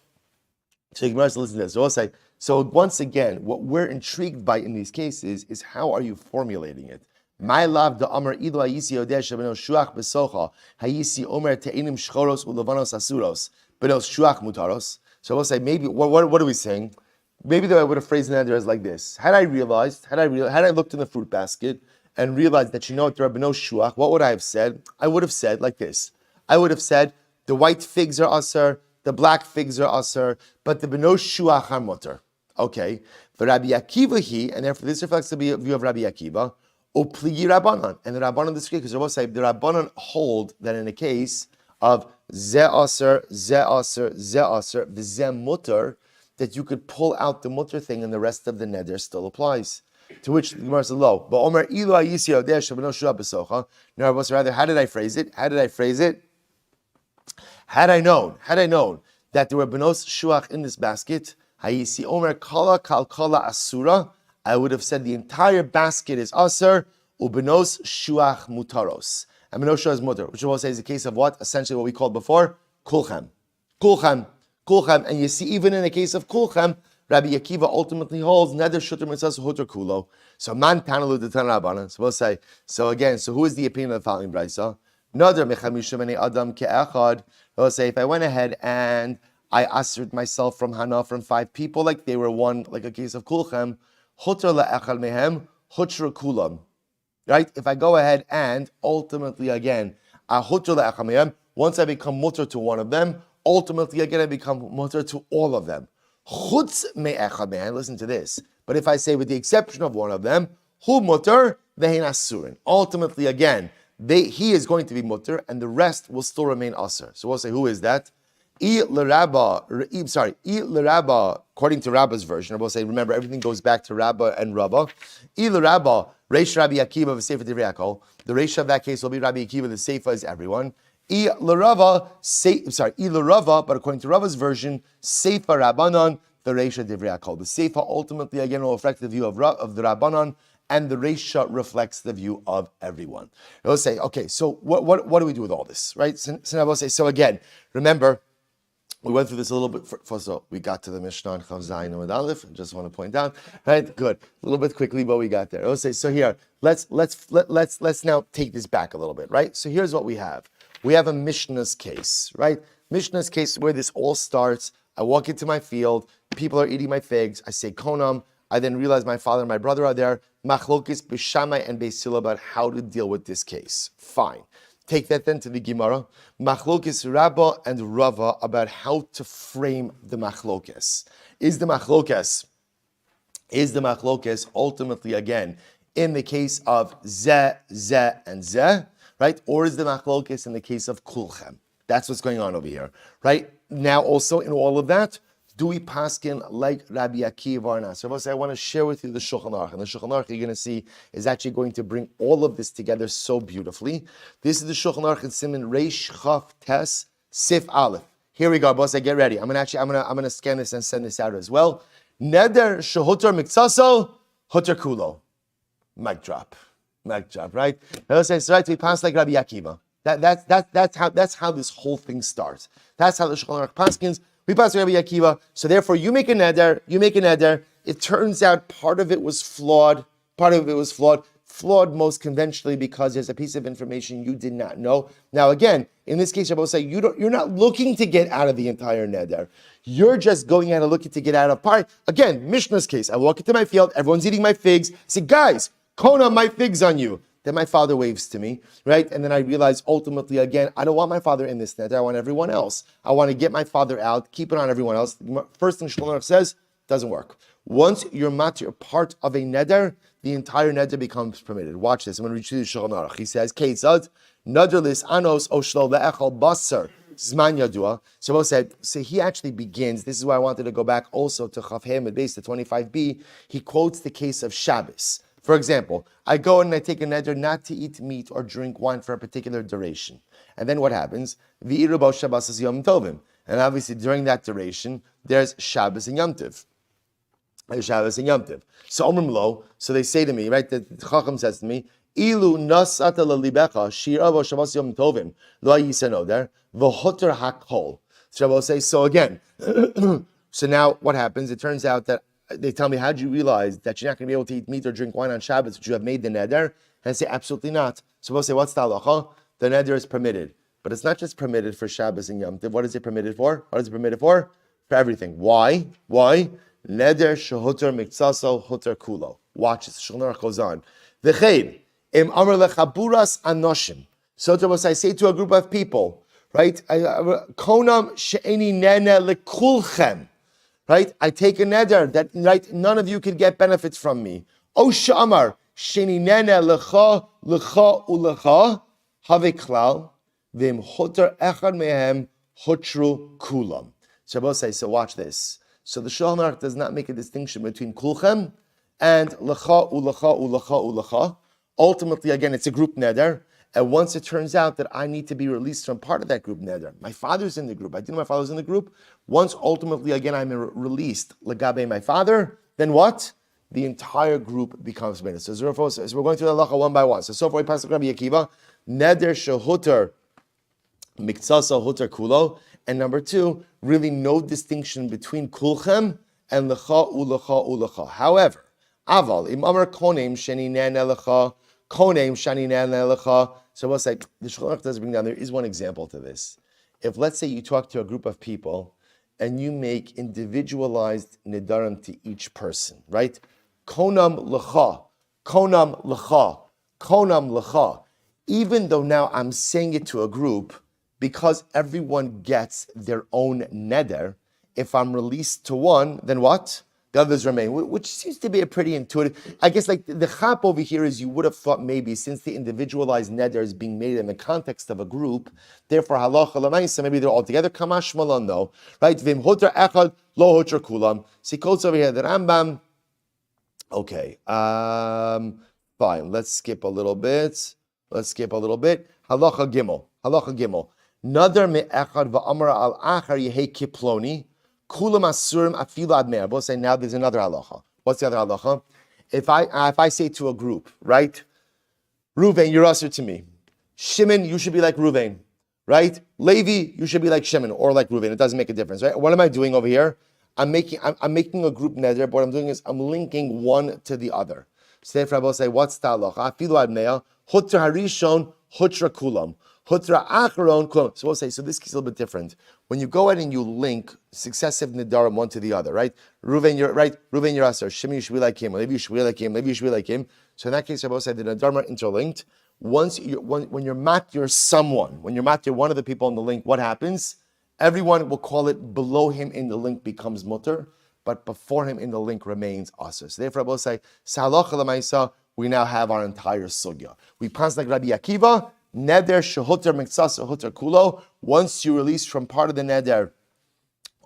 So you can listen to this. So I'll say, so once again, what we're intrigued by in these cases is how are you formulating it? My love the Amar Ido Ayisi Yodesh Beno Shuach Besocha Hayisi Omer Te'inim Shchoros Ulavanos Asuros Benos Shuach Mutaros. So we'll say maybe what are we saying? Maybe the way I would have phrased it is like this: had I looked in the fruit basket and realized that there are no shuach, what would I have said? I would have said like this. I would have said the white figs are asur, the black figs are asur, but the beno shuach are mutter. Okay, for Rabbi Akiva and therefore this reflects the view of Rabbi Akiva, Upligi Rabbanan, and the Rabbanan disagree because the Rabbanan hold that in a case of ze asur, the ze mutter, that you could pull out the mutter thing and the rest of the neder still applies. To which the Gemara says, "Lo, but Omer ilu ayisi odeh shabeno shua besocha." No, rather, how did I phrase it? Had I known that there were benos shuach in this basket, hayisi Omer kala kal kala asura, I would have said the entire basket is asur, ubenos shuach mutaros. And benos shuach is mutar, which will say is a case of what? Essentially what we called before, kulchem. And you see, even in the case of kulchem, Rabbi Akiva ultimately holds neder shuter mitzvah huter kulo. So man tanalu detan rabbanan. So we'll say. So who is the opinion of the following brayso? Nader mechamisha meni adam ke'echad. We'll say if I went ahead and I asserted myself from hana from 5 people, like they were one, like a case of kulchem, huter le'echad mehem huter kulam. Right? If I go ahead and ultimately again, huter le'echad mehem, once I become mutter to one of them, ultimately again I become mutter to all of them. Chutz me'echad mehem, listen to this. But if I say with the exception of one of them, hu mutter ve'hen asurin. Ultimately again, he is going to be mutter and the rest will still remain asur. So we'll say, who is that? I l'Rabba, according to Rabba's version, we'll say, remember, everything goes back to Rabba and Rabba. I l'Rabba, Reish Rabbi Akiva v'Sefer Divrei HaKol. The Reish of that case will be Rabbi Akiva, the Seifa is everyone. I l'Rava, but according to Rava's version, Seifa Rabbanon, the Reisha Divrei HaKol. The Seifa ultimately again will reflect the view of the Rabbanon, and the Reisha reflects the view of everyone. We'll say, okay, so what do we do with all this, right? So now we'll say, so again, remember, we went through this a little bit. First of all, we got to the Mishnah on Chav Zayin and Aleph. I just want to point out, right? Good, a little bit quickly, but we got there. We'll say, so here, let's now take this back a little bit, right? So here's what we have. We have a Mishnah's case, right? Mishnah's case where this all starts. I walk into my field, people are eating my figs, I say konam, I then realize my father and my brother are there, machlokis b'shamai and Beis Hillel about how to deal with this case. Fine. Take that then to the Gemara. Machlokis Rabba and Rava about how to frame the machlokis. Is the machlokis ultimately again in the case of zeh, and zeh, right? Or is the machlokis in the case of kulchem? That's what's going on over here, right? Now also in all of that, do we paskin like Rabbi Akiva or not? So I want to share with you the Shulchan Aruch. And the Shulchan Aruch you're going to see is actually going to bring all of this together so beautifully. This is the Shulchan Aruch in Siman Reish Chaf Tes Sif Aleph. Here we go, boss. Get ready. I'm gonna scan this and send this out as well. Neder shehutar miksaso hutar kulo. Mic drop, right? Now say so right. We pass like Rabbi Akiva. That's how this whole thing starts. That's how the Shulchan Aruch paskins. We pass Rabbi Akiva. So therefore, you make a neder. It turns out part of it was flawed. Flawed most conventionally because there's a piece of information you did not know. Now again, in this case, I will say you're not looking to get out of the entire neder. You're just going out and looking to get out of part. Again, Mishnah's case. I walk into my field. Everyone's eating my figs. I say, guys, Kona my figs on you. then my father waves to me, right? And then I realize ultimately, again, I don't want my father in this neder. I want everyone else. I want to get my father out, keep it on everyone else. First thing Shulchan Aruch says, doesn't work. Once you're matir part of a neder, the entire neder becomes permitted. Watch this. I'm going to read you the Shulchan Aruch. He says, Keitzad, neder lis anos o shlo le'echal basar. Zman Yadua. So said, so he actually begins, this is why I wanted to go back also to Chaf Hamid base, the 25b. He quotes the case of Shabbos. For example, I go and I take a neder not to eat meat or drink wine for a particular duration. And then what happens? V'iru bo Shabbos is Yom Tovim. And obviously during that duration, there's Shabbos and Yom Tov. Shabbos and Yom Tov. So Omrim Lo, so they say to me, right, the Chacham says to me, Ilu nasata lalibecha shira bo Shabbos Yom Tovim lo yiseno there v'hoter hakol. Shabbos says so again. So now what happens? It turns out that they tell me, how do you realize that you're not going to be able to eat meat or drink wine on Shabbos, but you have made the neder? And I say, absolutely not. Shabbos say, what's the halacha? The neder is permitted, but it's not just permitted for Shabbos and Yom Tov. What is it permitted for? What is it permitted for? For everything. Why? Neder shehuter miksaso huter kulo. Watch this. Shulchan Aruch goes on. V'chein. Im amar lechaburas anoshim. So I say to a group of people, right? Konam she'eni nene lekulchem. Right? I take a neder that right, none of you could get benefits from me. O sha'amar she'eni nene lecha ulecha have klal v'im hoter echad mehem hotru kulam. Shabbos says, so watch this. So the Shulchan Aruch does not make a distinction between kulchem and lecha ulecha. Ultimately, again, it's a group neder. And once it turns out that I need to be released from part of that group neder, my father's in the group, I didn't know my father's in the group. Once ultimately, again, I'm released, legabe my father, then what? The entire group becomes permitted. So we're going through the halacha one by one. So far we pass the Rabbi Akiva, neder shehuter miktsasa huter kulo. And number two, really no distinction between kulchem and lecha ulecha. However, aval im amar konem sheni nen elecha. Konem shani nelecha. So we'll say the Shulchan Aruch does bring down. There is one example to this. If let's say you talk to a group of people and you make individualized nedarim to each person, right? Konam lecha, konam lecha, konam lecha. Even though now I'm saying it to a group, because everyone gets their own neder. If I'm released to one, then what? The others remain, which seems to be a pretty intuitive. I guess like the chap over here is you would have thought maybe since the individualized neder is being made in the context of a group, therefore halacha l'maisa, maybe they're all together. Kamash malon, no, right? Vim hoter echad lo hoter kulam. See quotes over here. The Rambam. Okay, fine. Let's skip a little bit. Halacha gimel. Nadar me echad va'amar al achar yehei kiploni. Kulam asurim afilu ad me'er. Both say now there's another halacha. What's the other halacha? If I say to a group, right, Reuven, you're usher to me. Shimon, you should be like Reuven, right? Levi, you should be like Shimon or like Reuven. It doesn't make a difference, right? What am I doing over here? I'm making a group neder, but what I'm doing is I'm linking one to the other. So therefore I will say, what's the halacha? Afilu ad me'er, hutra harishon, hutra kulam. Hutra acharon kulam. So we'll say, so this is a little bit different. When you go ahead and you link successive nedarim one to the other, right? Reuven, you're right. Reuven, you're aser. Shimon, you should be like him. Levi, you should be like him. Levi, you should be like him. So in that case, I will say the nedarim are interlinked. When you're matir someone, when you're matir one of the people in the link, what happens? Everyone will call it below him in the link becomes mutter, but before him in the link remains aser. So therefore, I will say, Salacha l'maisa, we now have our entire sugya. We pass like Rabbi Akiva. Neder shehuter miktsasa huter kulo. Once you release from part of the neder,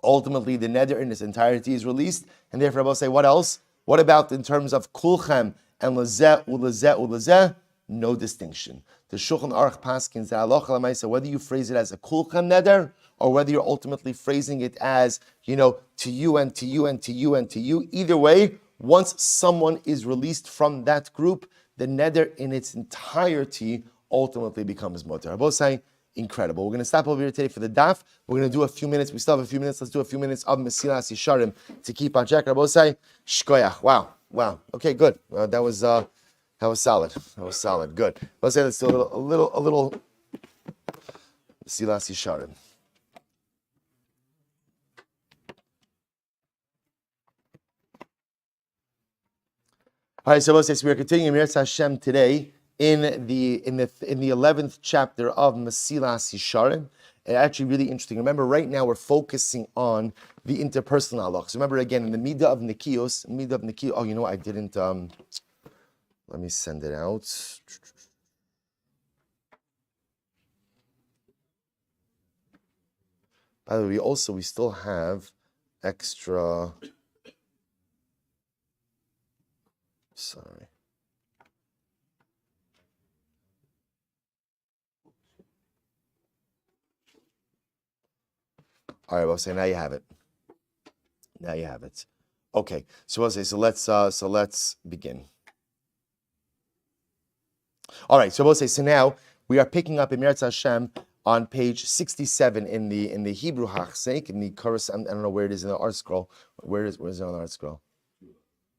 ultimately the neder in its entirety is released. And therefore, I will say, what else? What about in terms of kulchem and lezeh? No distinction. The Shulchan Aruch paskins that halacha l'maisa, whether you phrase it as a kulchem neder or whether you're ultimately phrasing it as, to you and to you and to you and to you. Either way, once someone is released from that group, the neder in its entirety ultimately becomes mutter. I'm both saying incredible. We're going to stop over here today for the daf. We're going to do a few minutes. We still have a few minutes. Let's do a few minutes of Mesilas Yesharim to keep on track. I'm both saying shkoyach. Wow. Okay, good. That was solid. Good. Let's say let's do a little Mesilas Yesharim. All right, so we are continuing Mirz Hashem today in the 11th chapter of Mesilas Yesharim. And actually really interesting. Remember, right now we're focusing on the interpersonal halachos. Remember again in the Midah of Nikios, oh, you know what? I didn't. Let me send it out. By the way, we still have extra. Sorry. All right, well, say now you have it. Now you have it. Okay, so I'll say so. Let's begin. All right, so we'll say so. Now we are picking up in Meretz Hashem on page 67 in the Hebrew Hachseik in the chorus. I don't know where it is in the art scroll. Where is it on the art scroll?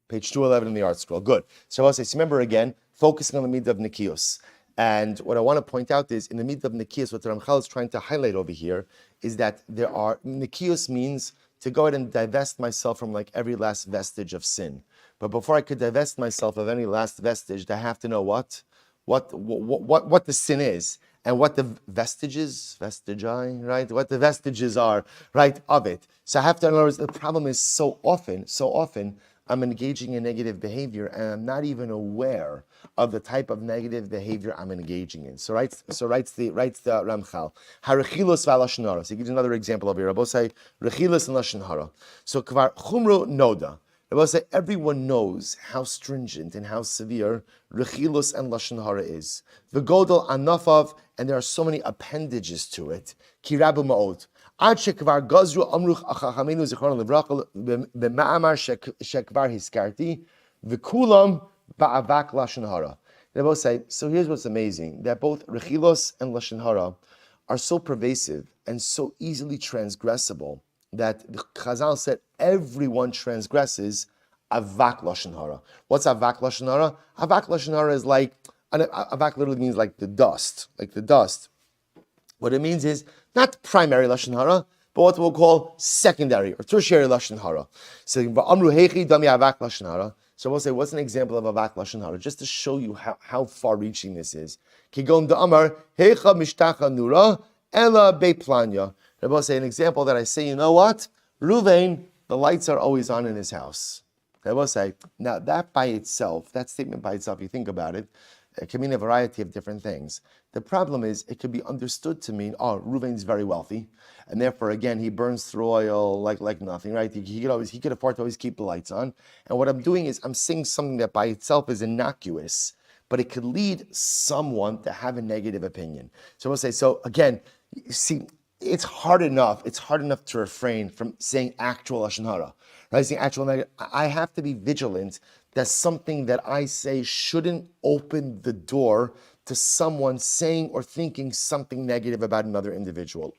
Page 211 in the art scroll. Good. So I'll say, so remember again, focusing on the Midah of Nikios. And what I want to point out is in the Midah of Nikios, what the Ramchal is trying to highlight over here is that Nikios means to go ahead and divest myself from like every last vestige of sin. But before I could divest myself of any last vestige, I have to know what the sin is and what the vestiges, right? What the vestiges are, right, of it. So I have to know the problem is so often I'm engaging in negative behavior and I'm not even aware of the type of negative behavior I'm engaging in. So writes the Ramchal. Harechilos v'lashon hara. So he gives another example of here. Rabosai rechilos and lashon hara. So kvar chumro noda. Rabosai, everyone knows how stringent and how severe rechilos and lashon hara is. V'godol anafav, and there are so many appendages to it. Kirabu ma'od. Ad shekvar gazru amruch achachamenu zichron levrachel b'ma'amar shekvar hiskarti v'kulam ba'avak lashon hara. They both say, so here's what's amazing, that both rechilos and lashon hara are so pervasive and so easily transgressible that the Chazal said everyone transgresses avak lashon hara. What's avak lashon hara? Avak lashon hara is like, avak literally means like the dust, What it means is not primary lashon hara, but what we'll call secondary or tertiary lashon hara. So amru heichi dami avak lashon hara. So we'll say, what's an example of avak lashon hara, just to show you how far-reaching this is. Kigon da'amar heicha mishtacha nura ela beplanya. We'll say an example that I say, you know what, Ruvain, the lights are always on in his house. I will say, now that statement by itself, you think about it, it can mean a variety of different things. The problem is, it could be understood to mean, Ruvain's very wealthy, and therefore, again, he burns through oil like nothing, right? He could afford to always keep the lights on. And what I'm doing is, I'm saying something that by itself is innocuous, but it could lead someone to have a negative opinion. So we'll say, so again, see, it's hard enough to refrain from saying actual lashon hara, right? Saying actual negative. I have to be vigilant that something that I say shouldn't open the door to someone saying or thinking something negative about another individual.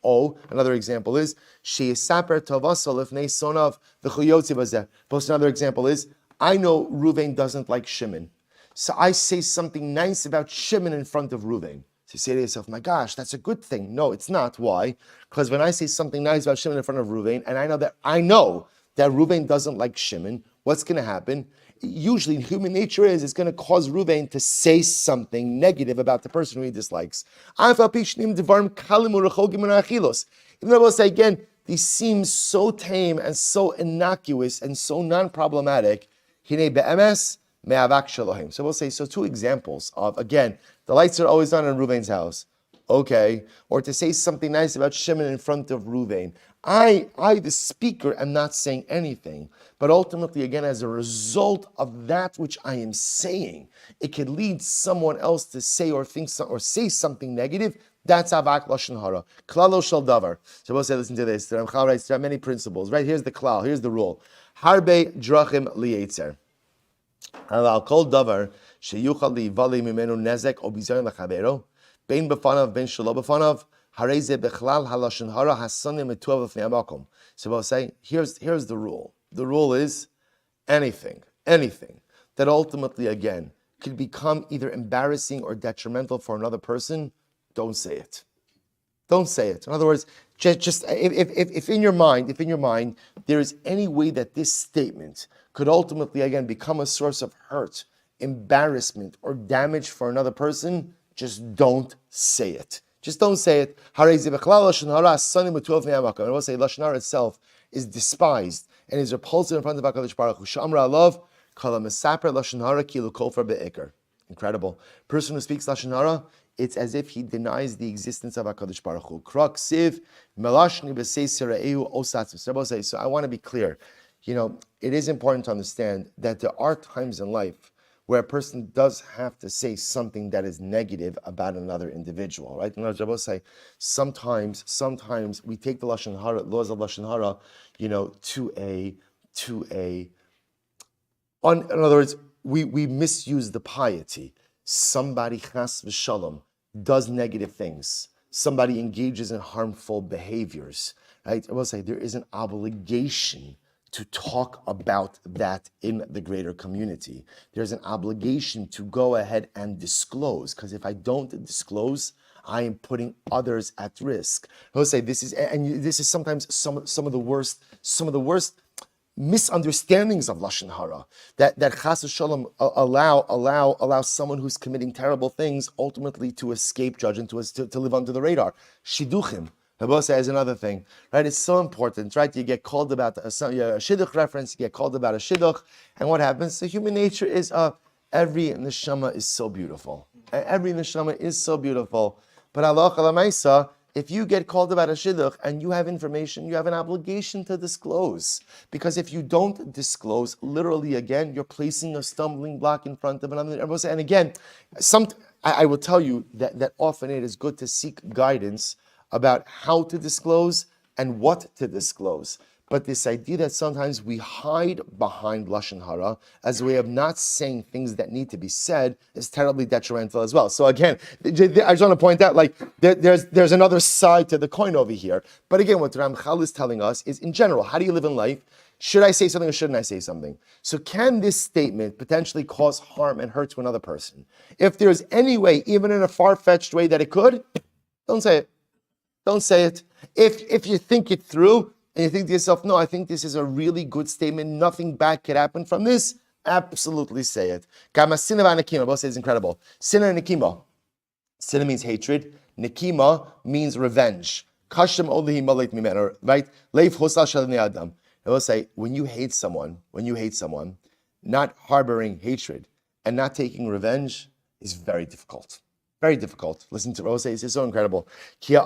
Another example is sheyisaper tovasol ifnei sonav v'chuyotzi bazeh. Post another example is, I know Ruvain doesn't like Shimon, so I say something nice about Shimon in front of Ruvain. So you say to yourself, my gosh, that's a good thing. No, it's not. Why? Because when I say something nice about Shimon in front of Ruvain, and I know that Ruvain doesn't like Shimon, what's going to happen? Usually, human nature is it's going to cause Ruvain to say something negative about the person who he dislikes. Even though I will say again, these seem so tame and so innocuous and so non-problematic. So we'll say, so two examples of, again, the lights are always on in Ruvain's house. Okay. Or to say something nice about Shimon in front of Ruvain. I, the speaker, am not saying anything. But ultimately, again, as a result of that which I am saying, it could lead someone else to say or think or say something negative. That's avak lashon hara. Klalo shel davar. So we'll say, listen to this. The Ramchal writes, there are many principles. Right? Here's the klal. Here's the rule. Harbe drachim liyetzer. Al kol davar sheyuchal liyivali mimenu nezek o bizayon lachavero bein b'fanav bein shelo b'fanav harei ze bechlal halashon hara hasanim etuav l'fnei hamakom. So we'll say, here's the rule. The rule is anything that ultimately, again, could become either embarrassing or detrimental for another person, don't say it. Don't say it. In other words, just if in your mind there is any way that this statement could ultimately, again, become a source of hurt embarrassment, or damage for another person, just don't say it. Just don't say it. And I will say Lashon Hara itself is despised and is repulsive in front of HaKadosh Baruch Hu. Sh'amra alav, kala mesaper Lashon Hara kilu kofar be'ikr. Incredible. Person who speaks Lashon Hara, it's as if he denies the existence of HaKadosh Baruch Hu. Krak siv, melashni b'seis re'ehu osatz. So I want to be clear. It is important to understand that there are times in life where a person does have to say something that is negative about another individual, right? And Rabbi say, sometimes we take the Lashon Hara, laws of Lashon Hara, in other words, we misuse the piety. Somebody, chas v'shalom, does negative things. Somebody engages in harmful behaviors, right? I will say there is an obligation to talk about that in the greater community. There's an obligation to go ahead and disclose, because if I don't disclose, I am putting others at risk. He'll say this is sometimes some of the worst misunderstandings of Lashon Hara, that chas v'shalom allow someone who's committing terrible things ultimately to escape judgment, to live under the radar. Shiduchim. Rabbi says another thing, right? It's so important, right? You get called about a shidduch reference, you get called about a shidduch, and what happens? So human nature is every neshama is so beautiful. Every neshama is so beautiful. But Allah Maisa, if you get called about a shidduch and you have information, you have an obligation to disclose. Because if you don't disclose, literally again, you're placing a stumbling block in front of another. And again, I will tell you that often it is good to seek guidance about how to disclose and what to disclose. But this idea that sometimes we hide behind Lashon Hara as a way of not saying things that need to be said is terribly detrimental as well. So again, I just want to point out, there's another side to the coin over here. But again, what Ramchal is telling us is, in general, how do you live in life? Should I say something or shouldn't I say something? So can this statement potentially cause harm and hurt to another person? If there's any way, even in a far-fetched way that it could, don't say it. Don't say it. If you think it through and you think to yourself, no, I think this is a really good statement, nothing bad could happen from this, absolutely say it. Both say it's incredible. Sinna and Nikima. Sinna means hatred. Nikima means revenge. Right? I will say, when you hate someone, not harboring hatred and not taking revenge is very difficult. Very difficult. Listen to Rose, it's so incredible. I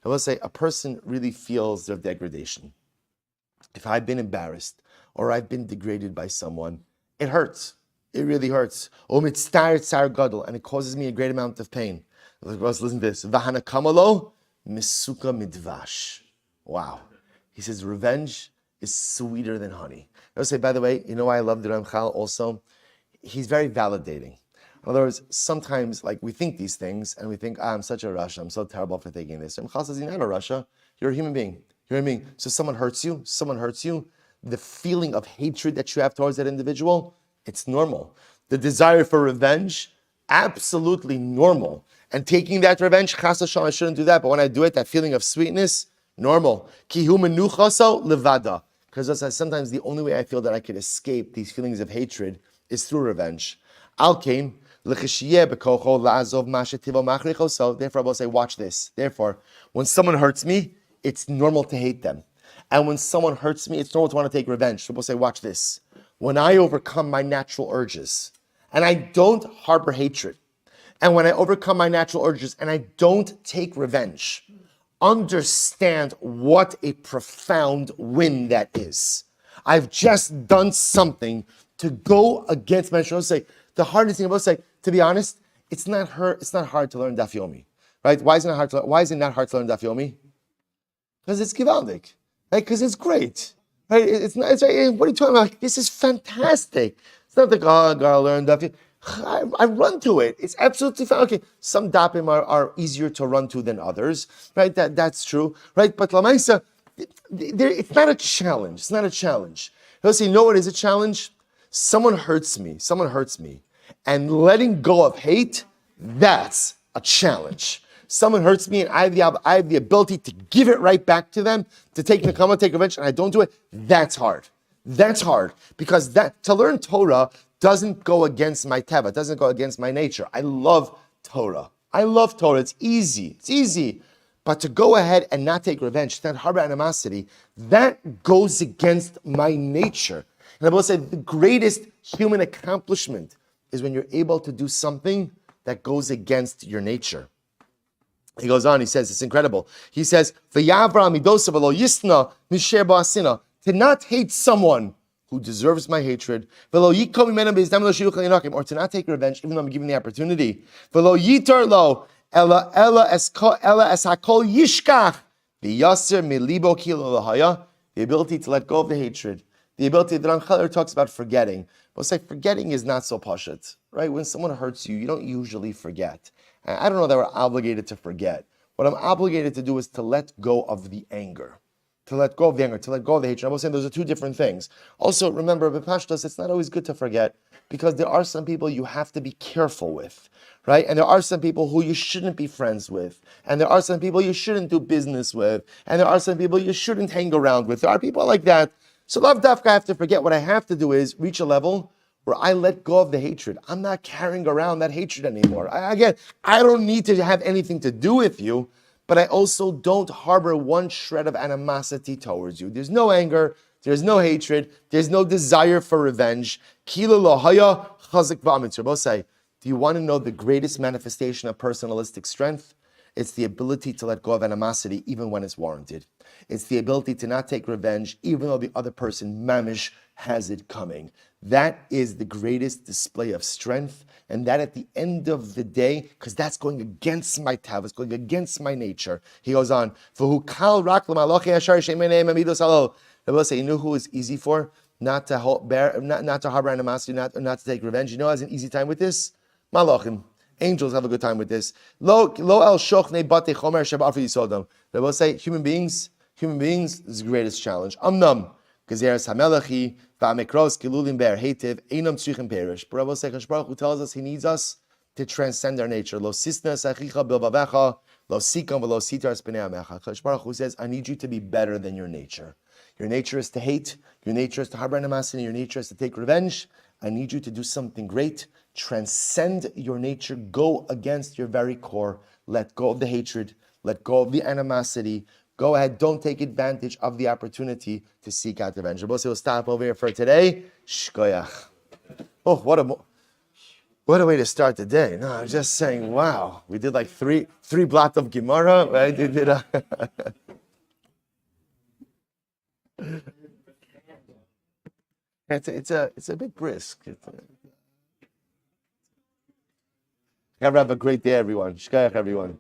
will say a person really feels their degradation. If I've been embarrassed or I've been degraded by someone, it hurts. It really hurts. And it causes me a great amount of pain. Listen to this. Wow. He says revenge is sweeter than honey. I will say, by the way, you know why I love the Ramchal also? He's very validating. In other words, sometimes we think these things and we think, I'm such a Rasha, I'm so terrible for thinking this. Ramchal says, you're not a Rasha, you're a human being. So someone hurts you, the feeling of hatred that you have towards that individual, it's normal. The desire for revenge, absolutely normal. And taking that revenge, chas v'shalom, I shouldn't do that, but when I do it, that feeling of sweetness, normal. Ki hu menuchaso levada. Because sometimes the only way I feel that I could escape these feelings of hatred is through revenge. Al-Kain, therefore, I will say, watch this. Therefore, when someone hurts me, it's normal to hate them. And when someone hurts me, it's normal to want to take revenge. People say, watch this. When I overcome my natural urges, and I don't harbor hatred, and when I overcome my natural urges, and I don't take revenge, understand what a profound win that is. I've just done something to go against my natural urges. The hardest thing about to be honest, it's not hard to learn Daf Yomi, right? Why is it not hard to learn Daf Yomi? Because it's givaldik, right? Because it's great, right? It's not. It's right. What are you talking about? This is fantastic. It's not like, I gotta learn Daf Yomi. I run to it. It's absolutely fine. Okay, some dapim are easier to run to than others, right? That's true, right? But Lamaisa, it's not a challenge. It's not a challenge. He'll say, you know what is a challenge? Someone hurts me, and letting go of hate, that's a challenge. Someone hurts me, and I have the ability to give it right back to them, to take revenge, and I don't do it, that's hard. That's hard because to learn Torah doesn't go against my teva, doesn't go against my nature. I love Torah. I love Torah. It's easy. It's easy. But to go ahead and not take revenge, to not harbor animosity, that goes against my nature. And I will say the greatest human accomplishment is when you're able to do something that goes against your nature. He goes on, he says, it's incredible. He says, to not hate someone who deserves my hatred, or to not take revenge, even though I'm given the opportunity. The ability to let go of the hatred. The ability that Ramchaler talks about forgetting. But say forgetting is not so pashut, right? When someone hurts you, you don't usually forget. And I don't know that we're obligated to forget. What I'm obligated to do is to let go of the anger. To let go of the anger, to let go of the hatred. I was saying those are two different things. Also, remember, b'pashtos, it's not always good to forget because there are some people you have to be careful with, right? And there are some people who you shouldn't be friends with. And there are some people you shouldn't do business with. And there are some people you shouldn't hang around with. There are people like that. So lav dafka, I have to forget. What I have to do is reach a level where I let go of the hatred. I'm not carrying around that hatred anymore. I don't need to have anything to do with you, but I also don't harbor one shred of animosity towards you. There's no anger, there's no hatred, there's no desire for revenge. Kila lohaya chazik v'amitz. Both say, do you want to know the greatest manifestation of personalistic strength? It's the ability to let go of animosity even when it's warranted. It's the ability to not take revenge even though the other person, mamish, has it coming. That is the greatest display of strength. And that at the end of the day, because that's going against my tav, it's going against my nature. He goes on, I will say, you know who is easy for? Not to harbor animosity, not to take revenge. You know who has an easy time with this? Malachim. Angels have a good time with this. Lo el shochne bate chomer shebar yisodam. They will say, human beings, this is the greatest challenge. Amnam, gezeres hamelachi, va'amekros kilulim be'er hetiv, einam tzrichim perish. But Rabbi Shmuel Silber who tells us he needs us to transcend our nature. Lo sisna sachicha bilvavecha, lo sikam v'lo sitar spinei amecha. Baruch who says, I need you to be better than your nature. Your nature is to hate. Your nature is to harbor animosity. Your nature is to take revenge. I need you to do something great. Transcend your nature. Go against your very core. Let go of the hatred. Let go of the animosity. Go ahead. Don't take advantage of the opportunity to seek out revenge. We'll stop over here for today. Shkoyach. Oh, what a way to start the day. No, I'm just saying, wow. We did like three blot of Gemara, right? We did it's a bit brisk. Have a great day, everyone. Shkoyach, everyone.